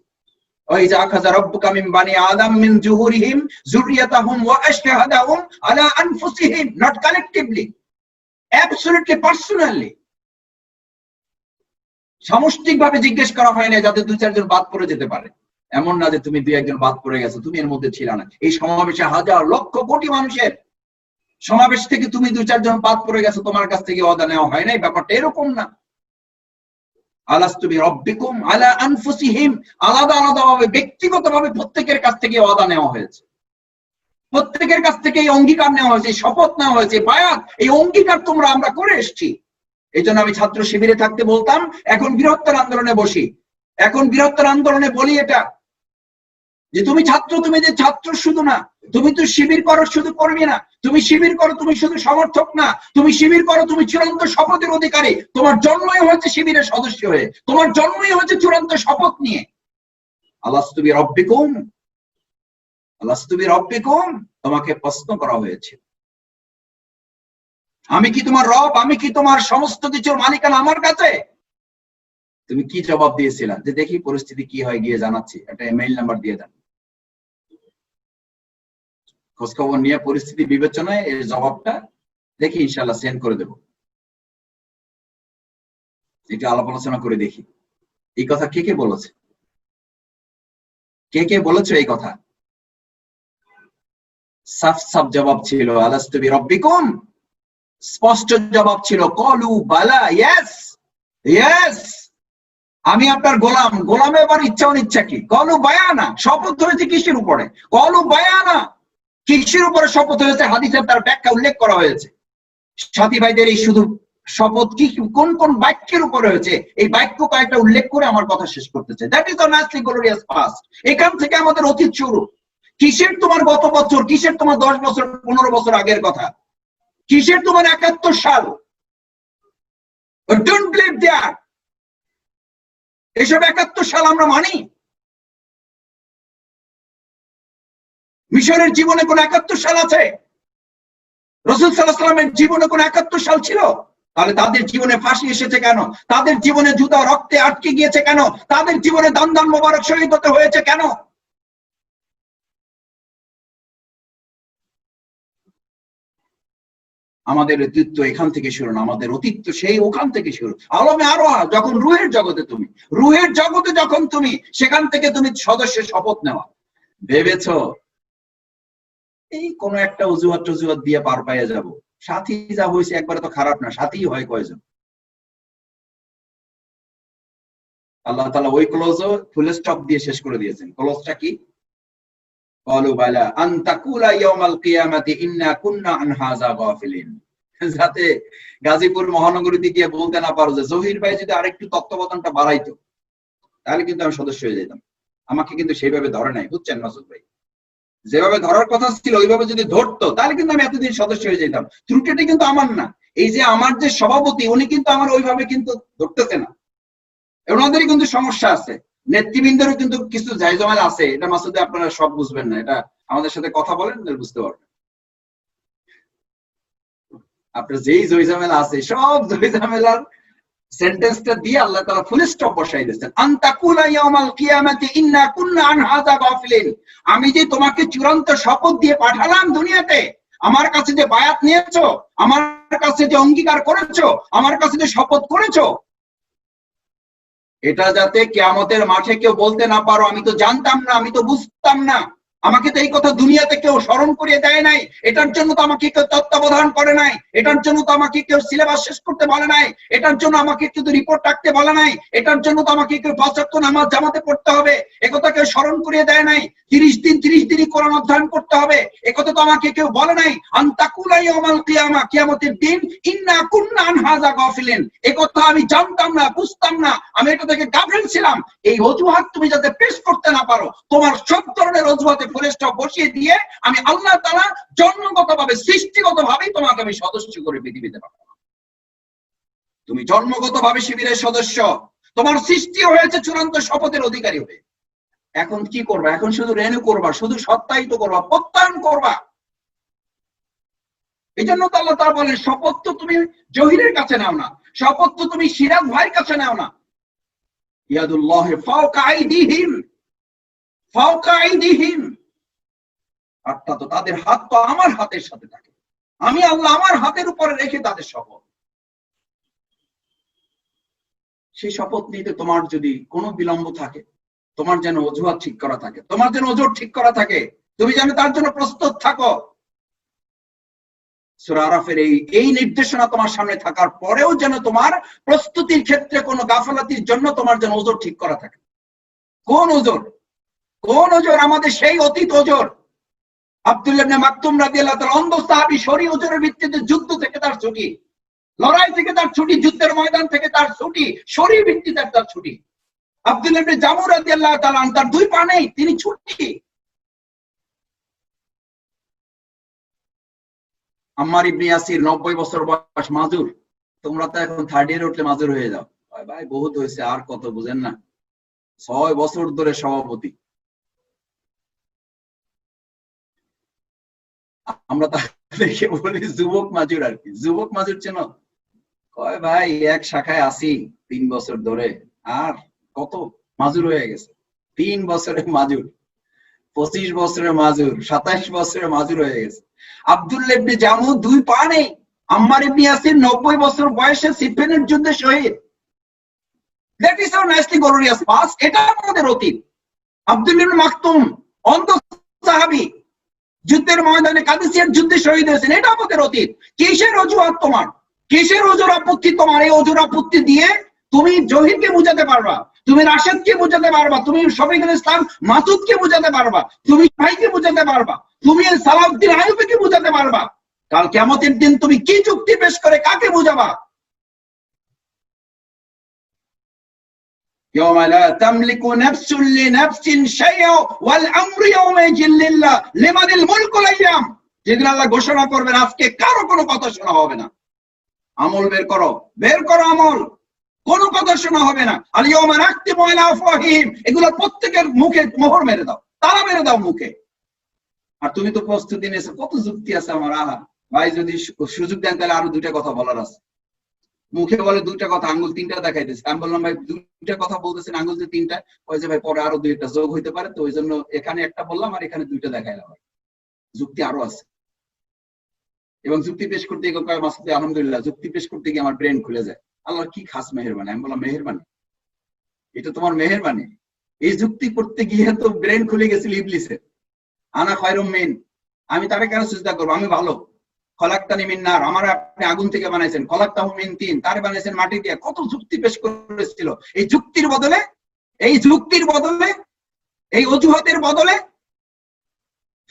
ওয়া ইজ আখাযা রাব্বুকা মিন বানি আদম মিন যুহুরিহিম যুররিয়াতাহুম ওয়া আশহাদাহুম আলা আনফুসিহিম, নট কালেক্টিভলি, অ্যাবসলিউটলি পার্সোনালি। সামষ্টিকভাবে জিজ্ঞেস করা হয় না যাতে 2-4 জন বাদ পড়ে যেতে পারে। এমন না যে তুমি 2-1 জন বাদ পড়ে গেছো, তুমি এর মধ্যে ছিল না। এই সমাবেশে হাজার লক্ষ কোটি মানুষের সমাবেশ থেকে তুমি 2-4 জন বাদ পড়ে গেছো, তোমার কাছ থেকে ওয়াদা নেওয়া হয় নাই, ব্যাপারটা এরকম না। আলাস্তু বিরাব্বিকুম আলা আনফুসিহিম, আলাদা আলাদা ভাবে ব্যক্তিগতভাবে প্রত্যেকের কাছ থেকে ওয়াদা নেওয়া হয়েছে। প্রত্যেকের কাছ থেকে এই অঙ্গীকার নেওয়া হয়েছে, শপথ নেওয়া হয়েছে, বায়াত, এই অঙ্গীকার আমরা করে এসেছি। এই জন্য আমি ছাত্র শিবিরে থাকতে বলতাম, এখন বৃহত্তর আন্দোলনে বসি, এখন বৃহত্তর আন্দোলনে বলি এটা যে তুমি ছাত্র, তুমি যে ছাত্র শুধু না, তুমি তো শিবির করো শুধু কর্মী না, তুমি শিবির করো তুমি শুধু সমর্থক না, তুমি শিবির করো তুমি চূড়ান্ত শপথের অধিকারী। তোমার জন্মই হয়েছে শিবিরের সদস্য হয়ে, তোমার জন্মই হয়েছে চূড়ান্ত শপথ নিয়ে। আলাস্তু বিরাব্বিকুম, আলাস্তু বিরাব্বিকুম, তোমাকে প্রশ্ন করা হয়েছে, আমি কি তোমার রব, আমি কি তোমার সমস্ত কিছুর মালিকানা আমার কাছে? তুমি কি জবাব দিয়েছিলা? যে দেখি পরিস্থিতি কি হয় গিয়ে জানাচ্ছি, একটা ইমেইল নাম্বার দিয়ে দেন, খোঁজখবর নিয়ে পরিস্থিতি বিবেচনায় এর জবাবটা দেখি ইনশাল্লাহ সেন্ড করে দেব। একটু আলাপ আলোচনা করে দেখি এই কথা কে কে বলেছে, কে কে বলেছো এই কথা। সাফ সাফ জবাব ছিল আলাস্তু বিরাব্বিকুম, স্পষ্ট জবাব ছিল কলু বালা, ইয়েস ইয়েস, আমি আপনার গোলাম। গোলামে আবার ইচ্ছা অনিচ্ছা কি? কলু বায়ানা, শপথ হয়েছে কিসের উপরে? কলু বায়ানা, কিসের উপরে শপথ হয়েছে? হাদিসে তার ব্যাখ্যা উল্লেখ করা হয়েছে। সাথী ভাইদের এই শুধু শপথ কি কোন কোন বাক্যের উপরে হয়েছে, এই বাক্য কয়েকটা উল্লেখ করে আমার কথা শেষ করতে চাই। That is the natural glorious past. এখান থেকে আমাদের অতীত শুরু। কিসের তোমার গত বছর, কিসের তোমার 10 বছর 15 বছর আগের কথা, কিসের তোমার 71 সাল? Don't believe that. এসব 71 সাল আমরা মানি? মিশরের জীবনে কোন 71 সাল আছে? রাসূল সাল্লাল্লাহু আলাইহি ওয়াসাল্লামের জীবনে কোন 71 সাল ছিল? তাহলে তাদের জীবনে ফাঁসি এসেছে কেন? তাদের জীবনে জুতা রক্তে আটকে গিয়েছে কেন? তাদের জীবনে দান দান মোবারক শহীদ হতে হয়েছে কেন? আমাদের অতীত এখান থেকে শুরু না, আমাদের অতীত সেই ওখান থেকে শুরু। আলমে আরো যখন রুহের জগতে তুমি, রুহের জগতে যখন তুমি, সেখান থেকে তুমি সদস্যের শপথ নেওয়া। ভেবেছো এই কোন একটা অজুহাত টজুহাত দিয়ে পার পাইয়া যাব? সাথী যা হয়েছে একবারে তো খারাপ না, সাথী হয় কয়জন? আল্লাহ তাআলা ওই ক্লোজও ফুল স্টপ দিয়ে শেষ করে দিয়েছেন। ক্লোজটা কি? ক্বালু বালা আন তাকুলা ইয়াউমাল কিয়ামাতি ইন্না কুন্না আন হাযা গাফিলিন। যাতে গাজীপুর মহানগরীতে গিয়ে বলতে না পারো যে জহির ভাই যদি আরেকটু তত্ত্বাবধানটা বাড়াইতো তাহলে কিন্তু আমি সদস্য হয়ে যেতাম। আমাকে কিন্তু সেইভাবে ধরে নাই, বুঝছেন মাসুদ ভাই? যেভাবে ধরার কথা ছিল ওইভাবে যদি ধরতো তাহলে কিন্তু আমি এতদিন সদস্য হয়ে যেতাম। ত্রুটিটা কিন্তু আমার না, এই যে আমার যে সভাপতি উনি কিন্তু আমার ওইভাবে কিন্তু ধরতেছে না, ওনাদেরই কিন্তু সমস্যা আছে, নেতৃবৃন্দেরও কিন্তু কিছু জায়জমাল আছে। এটা মাসুদে আপনারা সব বুঝবেন না, এটা আমাদের সাথে কথা বলেন বুঝতে পারবেন। আপনার যেই জয়জামেলা আছে সব জয়জামেলার সেন্টেন্সটা দিয়ে আল্লাহ তাআলা ফুল স্টপ বসাই দিয়েছেন। আনতাকুলা ইয়াউমাল কিয়ামাতি ইন্না কুন্না আন হাযা গাফিলিন। আমি যে তোমাকে চূড়ান্ত শপথ দিয়ে পাঠালাম দুনিয়াতে, আমার কাছে যে বায়াত নিয়েছো, আমার কাছে যে অঙ্গীকার করেছো, আমার কাছে যে শপথ করেছো, এটা যাতে কিয়ামতের মাঠে কেউ বলতে না পারো আমি তো জানতাম না, আমি তো বুঝতাম না, আমাকে তো এই কথা দুনিয়াতে কেউ স্মরণ করিয়ে দেয় নাই, এটার জন্য তো আমাকে কেউ তত্ত্বাবধান করে নাই, এটার জন্য তো আমাকে কেউ সিলেবাস শেষ করতে বলে নাই, এটার জন্য আমাকে কেউ রিপোর্ট রাখতে বলে নাই, এটার জন্য তো আমাকে কেউ 5 ওয়াক্ত নামাজ জামাতে পড়তে হবে একথা কেউ স্মরণ করিয়ে দেয় নাই, 30 দিনই কোরআন অধ্যয়ন করতে হবে একথা তো আমাকে কেউ বলে নাই। আনতাকুলা ইয়াউমাল কিয়ামা, কিয়ামতের দিন ইন্না কুন্না আন হাযা গাফিলিন, একথা আমি জানতাম না, বুঝতাম না, আমি এটা থেকে গাফিল ছিলাম। এই অজুহাত তুমি যাতে পেশ করতে না পারো, তোমার সব ধরনের অজুহাতে ফুল স্টপ বসিয়ে দিয়ে আমি আল্লাহ তাআলা জন্মগতভাবে সৃষ্টিগতভাবেই তোমাকে আমি সদস্য করে পৃথিবীতে পাঠাবো। তুমি জন্মগতভাবে শিবিরের সদস্য, তোমার সৃষ্টি হয়েছে চূড়ান্ত শপথের অধিকারী হয়ে। এখন কি করবা? এখন শুধু রেনু করবা, শুধু সত্যায়িত করবা, প্রত্যয়ন করবা। এই জন্য তো আল্লাহ তাআলা বলেন শপথ তো তুমি জহিরের কাছে নাও না, শপথ তো তুমি সিরাজ ভাইয়ের কাছে নাও না। ইয়াদুল্লাহি ফাওকা আইদিহিম, ফাওকা আইদিহিম, অর্থাৎ তাদের হাত তো আমার হাতের সাথে থাকে, আমি আল্লাহ আমার হাতের উপরে রেখে তাদের শপথ। সেই শপথ নিতে তোমার যদি কোনো বিলম্ব থাকে, তোমার যেন অজুহাত ঠিক করা থাকে, তোমার যেন ওজোর ঠিক করা থাকে, তুমি যেন তার জন্য প্রস্তুত থাকো। সূরা আরাফের এই নির্দেশনা তোমার সামনে থাকার পরেও যেন তোমার প্রস্তুতির ক্ষেত্রে কোনো গাফলাতির জন্য তোমার যেন ওজোর ঠিক করা থাকে। কোন ওজোর? কোন ওজোর? আমাদের সেই অতীত ওজোর। আব্দুল্লাহ ইবনে মাকতুম রাদিয়াল্লাহু তাআলা অন্ধ সাহাবী, শরীয়ত হুজুরের ভিত্তিতে যুদ্ধ থেকে তার ছুটি, লড়াই থেকে তার ছুটি, যুদ্ধের ময়দান থেকে তার ছুটি, শরীর ভিত্তিতে তার ছুটি। আব্দুল্লাহ ইবনে জামুর রাদিয়াল্লাহু তাআলা তার দুই পা নেই, তিনি ছুটি। আম্মার ইবনে ইয়াসির 90 বছর বয়স, মাজুর। তোমরা তো এখন থার্ড ইয়ারে উঠলে মাজুর হয়ে যাও। ভাই বহুত হয়েছে, আর কত বুঝেন না? 6 বছর ধরে সভাপতি। আমরা তাকে বলি যুবক মাজুর আর কি। যুবক মাজুর চেনো? কয় ভাই এক শাখায় আসি 3 বছর ধরে, আর কত মাজুর হয়ে গেছে। 3 বছরে মাজুর, 25 বছরের মাজুর, 27 বছরের মাজুর হয়ে গেছে। আব্দুল্লাহ ইবনে জামু দুই পা নেই। আম্মার ইবনে ইয়াসির 90 বছর বয়সে সিফিনের যুদ্ধে শহীদ। That is our nicely glorious past. এটা আমাদের অতীত। আব্দুল্লাহ ইবনে মাকতুম অন্ধ সাহাবী, যুদ্ধের ময়দানে কাদিসিয়ার যুদ্ধে শহীদ হয়েছেন। এটা আমাদের অতীত। কিসের অজুহাত তোমার? কিসের ওজোর আপত্তি তোমার? এই ওজোর আপত্তি দিয়ে তুমি জহিরকে বুঝাতে পারবা, তুমি রাশেদকে বুঝাতে পারবা, তুমি শফিকুল ইসলাম মাসুদকে বুঝাতে পারবা, তুমি ভাইকে বুঝাতে পারবা, তুমি সালাউদ্দিন আইয়ুবীকে বুঝাতে পারবা। কাল কিয়ামতের দিন তুমি কি যুক্তি পেশ করে কাকে বুঝাবা? يوم لا تملك نفس لنفس شيئا والامر يومئذ لله لمن الملك اليوم। যেদিন আল্লাহ ঘোষণা করবেন আজকে কারো কোনো কথা শোনা হবে না। আমল বের করো, বের করো আমল, কোনো কথা শোনা হবে না। আল-ইয়াওমা নাখতিমু আলা আফওয়াহিহিম, এগুলো প্রত্যেকের মুখে মোহর মেরে দাও, তালা মেরে দাও মুখে। আর তুমি তো প্রস্তুতি নিয়েছো, কত যুক্তি আছে আমার। আহা ভাই, যদি সুযোগ দেন তাহলে আরো দুইটা কথা বলার আছে। মুখে বলে দুইটা কথা, আঙ্গুল তিনটা দেখাইতেছে। আমি বললাম ভাই দুইটা কথা বলতেছেন, আঙ্গুল যে তিনটা, ওই যে ভাই পরে আরো দুইটা যোগ হইতে পারে, তো ওই জন্য এখানে একটা বললাম আর এখানে দুইটা দেখাইলাম। যুক্তি আরো আছে। এবং যুক্তি পেশ করতে গিয়ে মাসুদ আলহামদুলিল্লাহ, যুক্তি পেশ করতে গিয়ে আমার ব্রেন খুলে যায়। আল্লাহর কি খাস মেহেরবানি। আমি বললাম মেহেরবানি, এটা তোমার মেহেরবানি। এই যুক্তি করতে গিয়ে তো ব্রেন খুলে গেছিল ইবলিসের। আনা খায়রুম মিন, আমি তারে কেন সিজদা করবো, আমি ভালো। খলাকতানি মিন নার, আমার আপনি আগুন থেকে বানাইছেন। খলাকতাহু মিন তিন, তারে বানাইছেন মাটি দিয়ে। কত যুক্তি পেশ করেছিল। এই যুক্তির বদলে, এই যুক্তির বদলে, এই অজুহাতের বদলে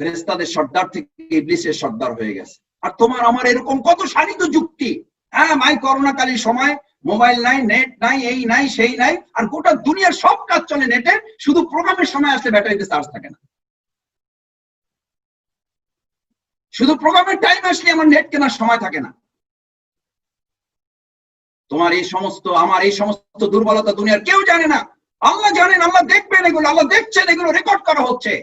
ফেরেশতাদের সর্দার থেকে ইবলিসের সর্দার হয়ে গেছে। আর তোমার আমার এরকম কত শানিত যুক্তি। হ্যাঁ ভাই, করোনাকালীন সময় মোবাইল নাই, নেট নাই, এই নাই, সেই নাই, আর গোটা দুনিয়ার সব কাজ চলে নেটে, শুধু প্রোগ্রামের সময় আসলে ব্যাটারিতে চার্জ থাকে না। শুধু প্রোগ্রামের টাইম আসলে আমার নেট কেনার সময় থাকে না। তোমার এই সমস্ত, আমার এই সমস্ত দুর্বলতা দুনিয়ার কেউ জানে না। আল্লাহ জানেন, আল্লাহ দেখবেন এগুলো, আল্লাহ দেখছেন, এগুলো রেকর্ড করা হচ্ছে।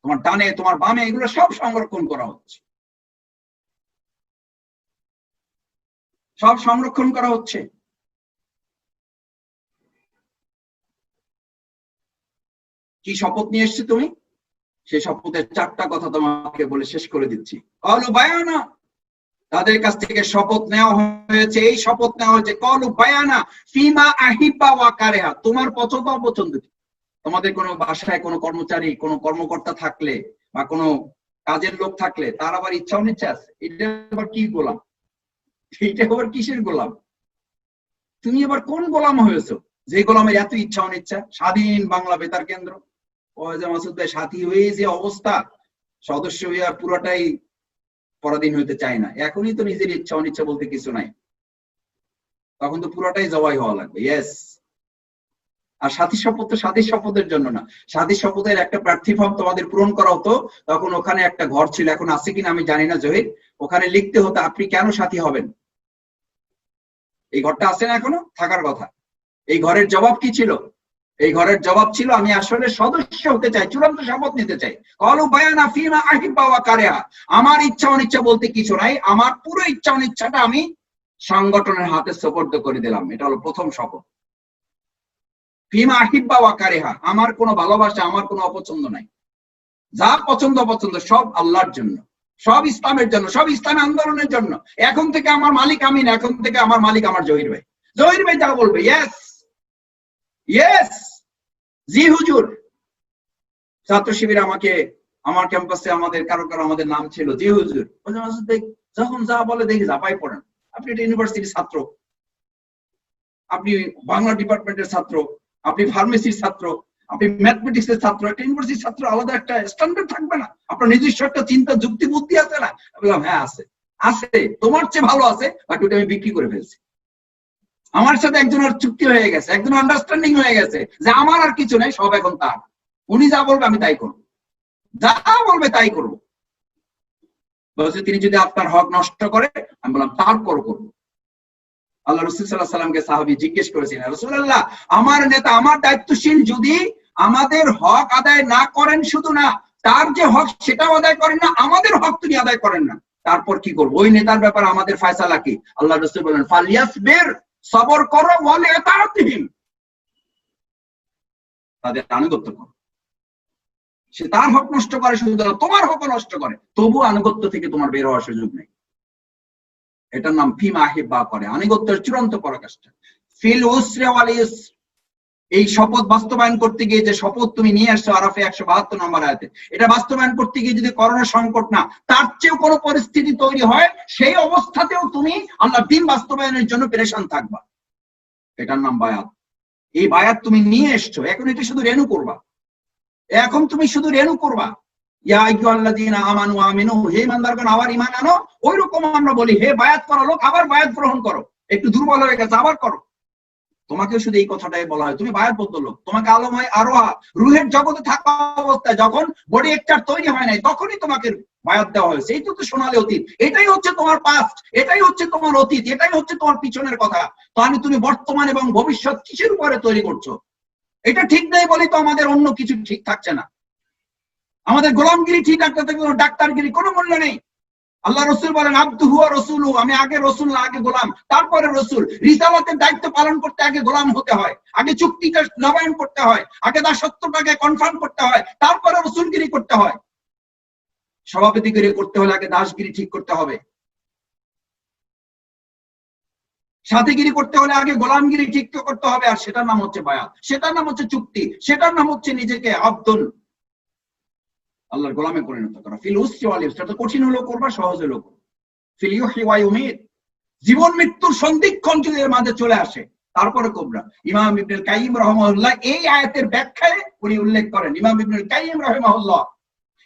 তোমার ডানে, তোমার বামে, এগুলো সব সংরক্ষণ করা হচ্ছে, সব সংরক্ষণ করা হচ্ছে। কি শপথ নিয়ে এসছো তুমি? সেই শপথের 4টা কথা তোমাকে বলে শেষ করে দিচ্ছি। কলু বায়ানা, তাদের কাছ থেকে শপথ নেওয়া হয়েছে। এই শপথ নেওয়া হয়েছে কলু বায়ানা ফিমা আহিবা ওয়া কারেহা, তোমার পছন্দ অপছন্দ। তোমাদের কোনো বাসায় কোনো কর্মচারী, কোনো কর্মকর্তা থাকলে বা কোনো কাজের লোক থাকলে তার আবার ইচ্ছা অনিচ্ছা আছে। এটা আবার কি গোলাম? এইটা আবার কিসের গোলাম? তুমি আবার কোন গোলাম হয়েছো যে গোলামের এত ইচ্ছা অনিচ্ছা? স্বাধীন বাংলা বেতার কেন্দ্র, মাসুদ ভাই, সাথী হয়ে যে অবস্থা, সদস্য হইয়া পুরোটাই পরাধীন হইতে চায় না। এখনই তো নিজের ইচ্ছা অনিচ্ছা বলতে কিছু নাই, তখন তো পুরোটাই জবাই হওয়া লাগবে। ইয়েস। আর সাথী শপথ তো সাথী শপথের জন্য না। সাথী শপথের একটা প্রার্থী ফর্ম তোমাদের পূরণ করা হতো, তখন ওখানে একটা ঘর ছিল, এখন আছে কিনা আমি জানি না জহির, ওখানে লিখতে হতো আপনি কেন সাথী হবেন। এই ঘরটা আছে না এখনো? থাকার কথা। এই ঘরের জবাব কি ছিল? এই ঘরের জবাব ছিল আমি আসলে সদস্য হতে চাই, চূড়ান্ত শপথ নিতে চাই। কলু বায়ানা ফিমা আহিবা ওয়া কারেহা, আমার ইচ্ছা অনিচ্ছা বলতে কিছু নাই, আমার পুরো ইচ্ছা অনিচ্ছাটা আমি সংগঠনের হাতে সুপর্দ করে দিলাম। এটা হলো প্রথম শপথ। ফিমা আহিবা ওয়া কারেহা, আমার কোনো ভালোবাসা, আমার কোনো অপছন্দ নাই। যা পছন্দ অপছন্দ সব আল্লাহর জন্য, সব ইসলামের জন্য, সব ইসলামী আন্দোলনের জন্য। এখন থেকে আমার মালিক আমি না, এখন থেকে আমার মালিক আমার জহির ভাই। জহির ভাই যা বলবে ইয়েস ইয়েস, জি হুজুর। ছাত্র শিবির আমাকে, আমার ক্যাম্পাসে আমাদের কারো কারো আমাদের নাম ছিল জি হুজুর। যখন যা বলে দেখি ঝাঁপাই পড়েন। আপনি একটা ইউনিভার্সিটির ছাত্র, আপনি বাংলা ডিপার্টমেন্টের ছাত্র, আপনি ফার্মেসির ছাত্র, আপনি ম্যাথমেটিক্স এর ছাত্র, একটা ইউনিভার্সিটির ছাত্র, আলাদা একটা স্ট্যান্ডার্ড থাকবে না? আপনার নিজস্ব একটা চিন্তা যুক্তি বুদ্ধি আছে না? বললাম হ্যাঁ আছে, আছে, তোমার চেয়ে ভালো আছে, বাট ওটা আমি বিক্রি করে ফেলছি। আমার সাথে একজনের চুক্তি হয়ে গেছে, একজনের আন্ডারস্ট্যান্ডিং হয়ে গেছে যে আমার আর কিছু নাই, সব এখন তার, উনি যা বলবে আমি তাই করবো, যা বলবে তাই করবো। বলছে তিনি যদি আপনার হক নষ্ট করে, আমি বললাম তারপর করবো। আল্লাহ রাসূল সাল্লাল্লাহু আলাইহি ওয়াসাল্লামকে সাহাবী জিজ্ঞেস করেছেন, রাসূলুল্লাহ আমার নেতা, আমার দায়িত্বশীল যদি আমাদের হক আদায় না করেন, শুধু না তার যে হক সেটাও আদায় করেন না, আমাদের হক তিনি আদায় করেন না, তারপর কি করবো? ওই নেতার ব্যাপারে আমাদের ফয়সালা কি? আল্লাহ রাসূল বলেন ফালিয়াসবির, সবর করো, ওয়ালি আতাতিহিম, তাদের আনুগত্য করো। সে তার হক নষ্ট করে, শুধু তোমার হক নষ্ট করে, তবু আনুগত্য থেকে তোমার বের হওয়ার সুযোগ নেই। এটার নাম ফিমা হিব্বা করে, আনুগত্যের চূড়ান্ত পরাকাষ্ঠা। ফিল উসরি ওয়াল ইউসর, এই শপথ বাস্তবায়ন করতে গিয়ে যে শপথ তুমি নিয়ে আসছো আরাফে 172 নম্বর আয়াতে, এটা বাস্তবায়ন করতে গিয়ে যদি করোনা সংকট না, তার চেয়েও কোনো পরিস্থিতি তৈরি হয়, সেই অবস্থাতেও তুমি আল্লাহর দ্বীন বাস্তবায়নের জন্য পেরেশান থাকবা। এটার নাম বায়াত। এই বায়াত তুমি নিয়ে এসছো, এখন এটা শুধু রেনু করবা, এখন তুমি শুধু রেনু করবা। ইয়া আইয়ুহাল্লাযীনা আমানু আমিনু, হে ইমানদারগণ আবার ঈমান আনো। ওইরকম আমরা বলি, হে বায়াত করা লোক আবার বায়াত গ্রহণ করো, একটু দুর্বল হয়ে গেছে আবার করো। তোমাকে শুধু এই কথাটাই বলা হয়, তুমি বায়াতবদ্ধ লোক। তোমাকে আলময় আরোহা, রুহের জগতে থাকা অবস্থায় যখন বডি একটার তৈরি হয় নাই, তখনই তোমাকে বায়াত দেওয়া হয়েছে। এই তো সোনালী অতীত, এটাই হচ্ছে তোমার পাস্ট, এটাই হচ্ছে তোমার অতীত, এটাই হচ্ছে তোমার পিছনের কথা। তাহলে তুমি বর্তমান এবং ভবিষ্যৎ কিসের উপরে তৈরি করছো? এটা ঠিক নাই বলি তো আমাদের অন্য কিছু ঠিক থাকছে না। আমাদের গোলামগিরি ঠিক রাখতে কোনো ডাক্তারগিরি কোনো মূল্য নেই। আল্লাহ রাসূল বলেন আব্দুহু ওয়া রাসূলুহু, আমি আগে রাসূল না আগে গোলাম, তারপরে রাসূল। রিসালাতের দায়িত্ব পালন করতে আগে গোলাম হতে হয়, আগে চুক্তিটা নবায়ন করতে হয়, আগে দাসত্বটাকে কনফার্ম করতে হয়, তারপরে রাসূলগিরি করতে হয়। সভাপতিগিরি করতে হলে আগে দাসগিরি ঠিক করতে হবে, সাথীগিরি করতে হলে আগে গোলামগিরি ঠিক করতে হবে। আর সেটার নাম হচ্ছে বায়াত, সেটার নাম হচ্ছে চুক্তি, সেটার নাম হচ্ছে নিজেকে আব্দুল আল্লাহর গোলামে পরিণত করা। ফিল উসরি ওয়াল ইউসর, এটা কঠিন হলো করবা, সহজ হলো করবা। ফিল ইউহি ওয়া ইউমিত, জীবন মৃত্যুর সন্ধিক্ষণ যদি এর মাঝে চলে আসে, তারপরে কোবরা। ইমাম ইবনুল কাইয়িম রাহিমাহুল্লাহ এই আয়াতের ব্যাখ্যায় উনি উল্লেখ করেন, ইমাম ইবনুল কাইয়িম রাহিমাহুল্লাহ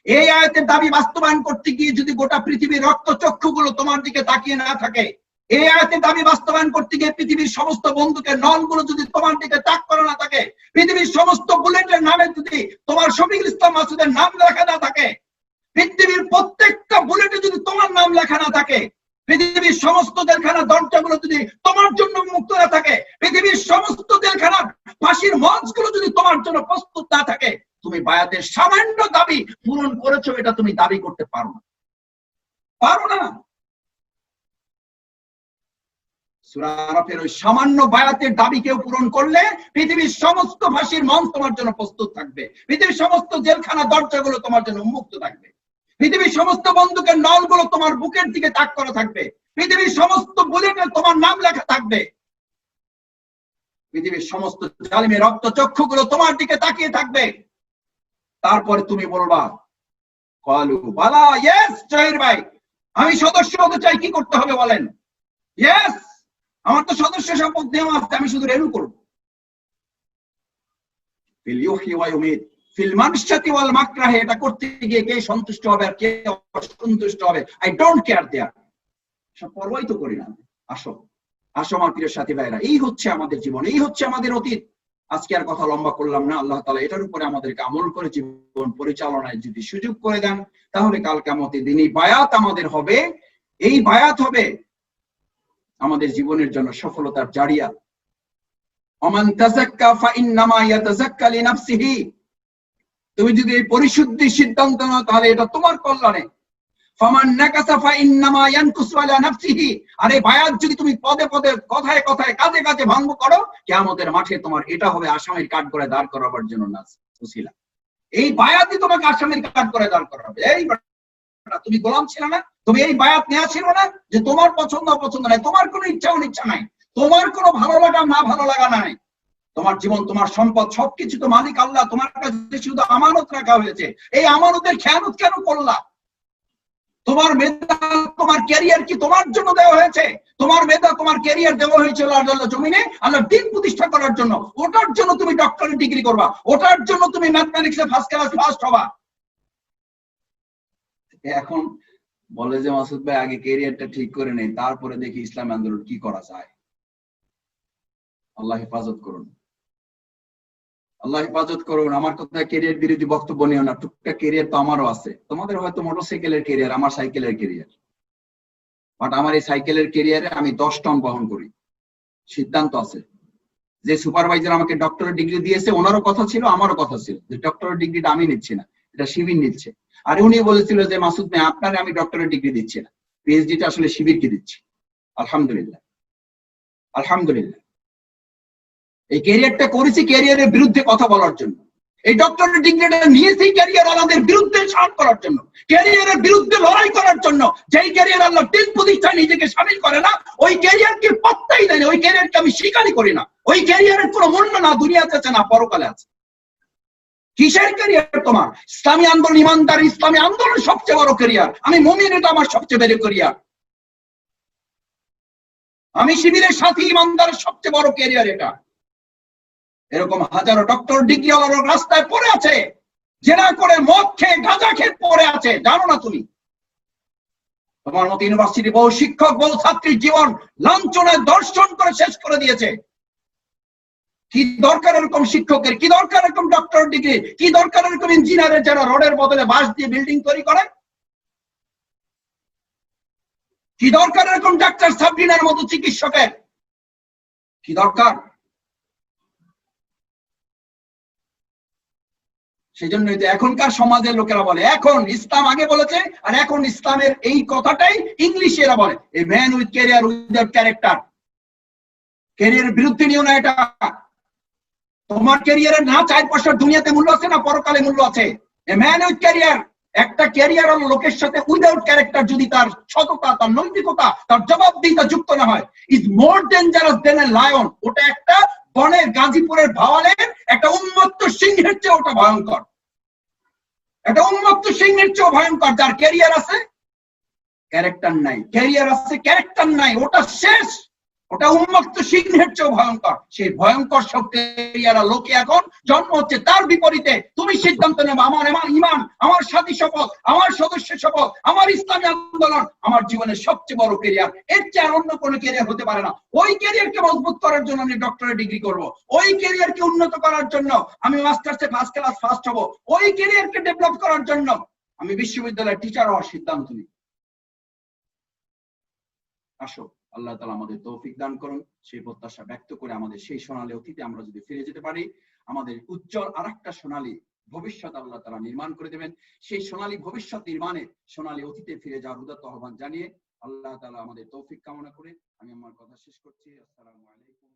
এই আয়াতের দাবি বাস্তবায়ন করতে গিয়ে যদি গোটা পৃথিবীর রক্তচক্ষুগুলো তোমার দিকে তাকিয়ে না থাকে, এই আয়াতের দাবি বাস্তবায়ন করতে গিয়ে পৃথিবীর সমস্ত বন্দুকের নলগুলো যদি তোমার দিকে তাক করা না থাকে, পৃথিবীর সমস্ত বুলেটের নামে যদি তোমার শফিকুল ইসলাম মাসুদের নাম লেখা না থাকে, পৃথিবীর প্রত্যেকটা বুলেটে যদি তোমার নাম লেখা না থাকে, পৃথিবীর সমস্ত জেলখানার দরজাগুলো যদি তোমার জন্য মুক্ত না থাকে, পৃথিবীর সমস্ত জেলখানার ফাঁসির মঞ্চগুলো যদি তোমার জন্য প্রস্তুত না থাকে, তুমি বায়াতের সামান্য দাবি পূরণ করেছো এটা তুমি দাবি করতে পারো না, পারো না। সূরা আরাফের ওই সামান্য বায়াতের দাবি কেউ পূরণ করলে পৃথিবীর সমস্ত ফাঁসির মঞ্চ তোমার জন্য প্রস্তুত থাকবে, পৃথিবীর সমস্ত জেলখানা দরজাগুলো তোমার জন্য উন্মুক্ত থাকবে, পৃথিবীর সমস্ত বন্দুকের নলগুলো তোমার বুকের দিকে তাক করা থাকবে, পৃথিবীর সমস্ত বুলেটে তোমার নাম লেখা থাকবে, পৃথিবীর সমস্ত জালিমের রক্তচক্ষুগুলো তোমার দিকে তাকিয়ে থাকবে। তারপরে তুমি বলবা কালু বালা, ইয়েস জহির ভাই, আমি সদস্য হতে চাই, কি করতে হবে বলেন? ইয়েস, আমার তো সদস্য শপথ নেওয়া আছে, আমি শুধু রেনু করব। ফিল ইউহি ওয়া ইউমিত ফিল মানশাতি ওয়াল মাকরাহ, এটা করতে গিয়ে কে সন্তুষ্ট হবে আর কে অসন্তুষ্ট হবে, আই ডোন্ট কেয়ার দেয়ার, সব পরোয়াই তো করি না। আসো আসো আমার প্রিয় সাথী ভাইরা, এই হচ্ছে আমাদের জীবন, এই হচ্ছে আমাদের অতীত। আজকে আর কথা লম্বা করলাম না। আল্লাহ তাআলা এটার উপরে আমাদেরকে আমল করে জীবন পরিচালনায় যদি সুযোগ করে দেন, তাহলে কাল কিয়ামতের দিন এই বায়াত আমাদের হবে, এই বায়াত হবে আমাদের জীবনের জন্য সফলতার জারিয়া। ওমান তাযাক্কা ফাইন্নামা ইয়াতাযাক্কা লিনাফসিহি, তুমি যদি এই পরিশুদ্ধির সিদ্ধান্ত নাও তাহলে এটা তোমার কল্যাণে। ফামান নাকাসা ফাইন্নামা ইয়ানকুসু আলা নাফসিহি, আর এই বায়াত যদি তুমি পদে পদে কথায় কথায় কাজে কাজে ভঙ্গ করো, কিয়ামতের মাঠে তোমার এটা হবে আসামির কাঠগড়ায় দাঁড় করাবার জন্য না উসিলা। এই বায়াতই তোমাকে আসামির কাঠগড়ায় দাঁড় করাবে। এই তুমি গোলাম ছিল না, তুমি এই বায়াত নেওয়া ছিল না যে তোমার পছন্দ অপছন্দ নাই, তোমার কোনো ইচ্ছা অনিচ্ছা নাই, তোমার কোনো ভালো লাগা না ভালো লাগা নাই, তোমার জীবন তোমার সম্পদ সবকিছু তো মালিক আল্লাহ, তোমার কাছে শুধু আমানত রাখা হয়েছে। এই আমানতের খেয়ানত কেন করলা? তোমার মেধা তোমার ক্যারিয়ার কি তোমার জন্য দেওয়া হয়েছে? তোমার মেধা তোমার ক্যারিয়ার দেওয়া হয়েছিল আল্লাহর জমিনে আল্লাহর দ্বীন প্রতিষ্ঠা করার জন্য। ওটার জন্য তুমি ডক্টরেট ডিগ্রি করবা, ওটার জন্য তুমি ম্যাথমেটিক্সে ফার্স্ট ক্লাস ফার্স্ট হবা। এখন বলে যে মাসুদ ভাই আগে ক্যারিয়ারটা ঠিক করে নেই, তারপরে দেখি ইসলামী আন্দোলন কি করা যায়। আল্লাহ হেফাজত করুন, আল্লাহ হেফাজত করুন। আমার কথা ক্যারিয়ার বিরোধী বক্তব্য নিও না, টুকটাক ক্যারিয়ার তো আমারও আছে। তোমাদের হয়তো মোটরসাইকেলের ক্যারিয়ার, আমার সাইকেলের ক্যারিয়ার। বাট আমার এই সাইকেলের ক্যারিয়ারে আমি 10 টন বহন করি। সিদ্ধান্ত আছে। যে সুপারভাইজার আমাকে ডক্টরেট ডিগ্রি দিয়েছে ওনারও কথা ছিল, আমারও কথা ছিল যে ডক্টরেট ডিগ্রিটা আমি নিচ্ছি না, এটা শিবির নিচ্ছে। আর উনি বলেছিল যে মাসুদ ভাই আপনারে আমি ডক্টরেট ডিগ্রি দিচ্ছি না, পিএইচডিটা আসলে শিবিরকে দিচ্ছি। আলহামদুলিল্লাহ, আলহামদুলিল্লাহ। এই ক্যারিয়ারটা করেছি ক্যারিয়ারের বিরুদ্ধে কথা বলার জন্য। এই ডক্টরেট ডিগ্রিটা নিয়েছি ক্যারিয়ার আলাদের বিরুদ্ধে সাড় করার জন্য, ক্যারিয়ারের বিরুদ্ধে লড়াই করার জন্য। যেই ক্যারিয়ার আল্লাহ দিন প্রতিষ্ঠায় নিজেকে শামিল করে না, ওই ক্যারিয়ারকে পাত্তাই দেয় না, ওই ক্যারিয়ারকে আমি স্বীকারই করি না। ওই ক্যারিয়ারের কোনো মূল্য না দুনিয়াতে আছে না পরকালে আছে। কিসের ক্যারিয়ার তোমার? ইসলামী আন্দোলন, ইমানদার ইসলামী আন্দোলন সবচেয়ে বড় ক্যারিয়ার। আমি মুমিন, এটা আমার সবচেয়ে বড় ক্যারিয়ার। আমি শিবিরের সাথী, ইমানদারের সবচেয়ে বড় ক্যারিয়ার এটা। এরকম হাজারো ডক্টর ডিগ্রি ওয়ালার রাস্তায় পড়ে আছে, জেনা করে মদ খেয়ে গাঁজা খেয়ে পড়ে আছে, জানো না তুমি? তোমার মতো ইউনিভার্সিটি বহু শিক্ষক বহু ছাত্রীর জীবন লাঞ্ছনায় দর্শন করে শেষ করে দিয়েছে। কি দরকার এরকম শিক্ষকের? কি দরকার এরকম ডক্টর ডিগ্রি? কি দরকার এরকম ইঞ্জিনিয়ারের যারা রডের বদলে বাঁশ দিয়ে বিল্ডিং তৈরি করে? কি দরকার এরকম ডাক্তার সাবরিনার মতো চিকিৎসকের? কি দরকার? সেই জন্যই তো এখনকার সমাজের লোকেরা বলে এখন ইসলাম আগে বলেছে, আর এখন ইসলামের এই কথাটাই ইংলিশে এরা বলে, a man with career without character. ক্যারিয়ারের বিরুদ্ধে নিও না এটা। তোমার ক্যারিয়ারের না 4 পয়সার দুনিয়াতে মূল্য আছে না পরকালে মূল্য আছে। এ ম্যান উইথ ক্যারিয়ার, একটা ক্যারিয়ার হলো লোকের সাথে উইদাউট ক্যারেক্টার যদি তার সততা, তার নৈতিকতা, তার জবাবদিহিতা যুক্ত না হয়, is more dangerous then a lion. ওটা একটা বনের গাজীপুরের ভাওয়ালের একটা উন্মত্ত সিংহের চেয়ে ওটা ভয়ঙ্কর। একটা উন্মত্ত সিংহের চেয়ে ভয়ঙ্কর। যার ক্যারিয়ার আছে ক্যারেক্টার নাই, ক্যারিয়ার আছে ক্যারেক্টার নাই, ওটা শেষ। ওটা উন্মত্ত সিংহের চেয়ে ভয়ঙ্কর। সেই ভয়ঙ্কর সব ক্যারিয়ার লোকে এখন জন্ম হচ্ছে। তার বিপরীতে তুমি সিদ্ধান্ত নেবে আমার ইমান, আমার সাথী শপথ, আমার সদস্য শপথ, আমার ইসলামী আন্দোলন আমার জীবনের সবচেয়ে বড় ক্যারিয়ার। এর চেয়ে আর অন্য কোনো ক্যারিয়ার হতে পারে না। ওই ক্যারিয়ারকে মজবুত করার জন্য আমি ডক্টরেট ডিগ্রি করব, ওই ক্যারিয়ারকে উন্নত করার জন্য আমি মাস্টার্সে ফার্স্ট ক্লাস ফার্স্ট হব, ওই ক্যারিয়ারকে ডেভেলপ করার জন্য আমি বিশ্ববিদ্যালয়ের টিচার হওয়ার সিদ্ধান্ত নিই। আসো, আল্লাহ তাআলা আমাদের তৌফিক দান করুন। সেই প্রত্যাশা ব্যক্ত করে আমাদের সেই সোনালী অতীতে আমরা যদি ফিরে যেতে পারি, আমাদের উজ্জ্বল আরেকটা সোনালী ভবিষ্যৎ আল্লাহ তাআলা নির্মাণ করে দেবেন। সেই সোনালী ভবিষ্যৎ নির্মাণে সোনালী অতীতে ফিরে যাওয়ার উদাত্ত আহ্বান জানিয়ে আল্লাহ তাআলা আমাদের তৌফিক কামনা করে আমি আমার কথা শেষ করছি। আসসালামু আলাইকুম।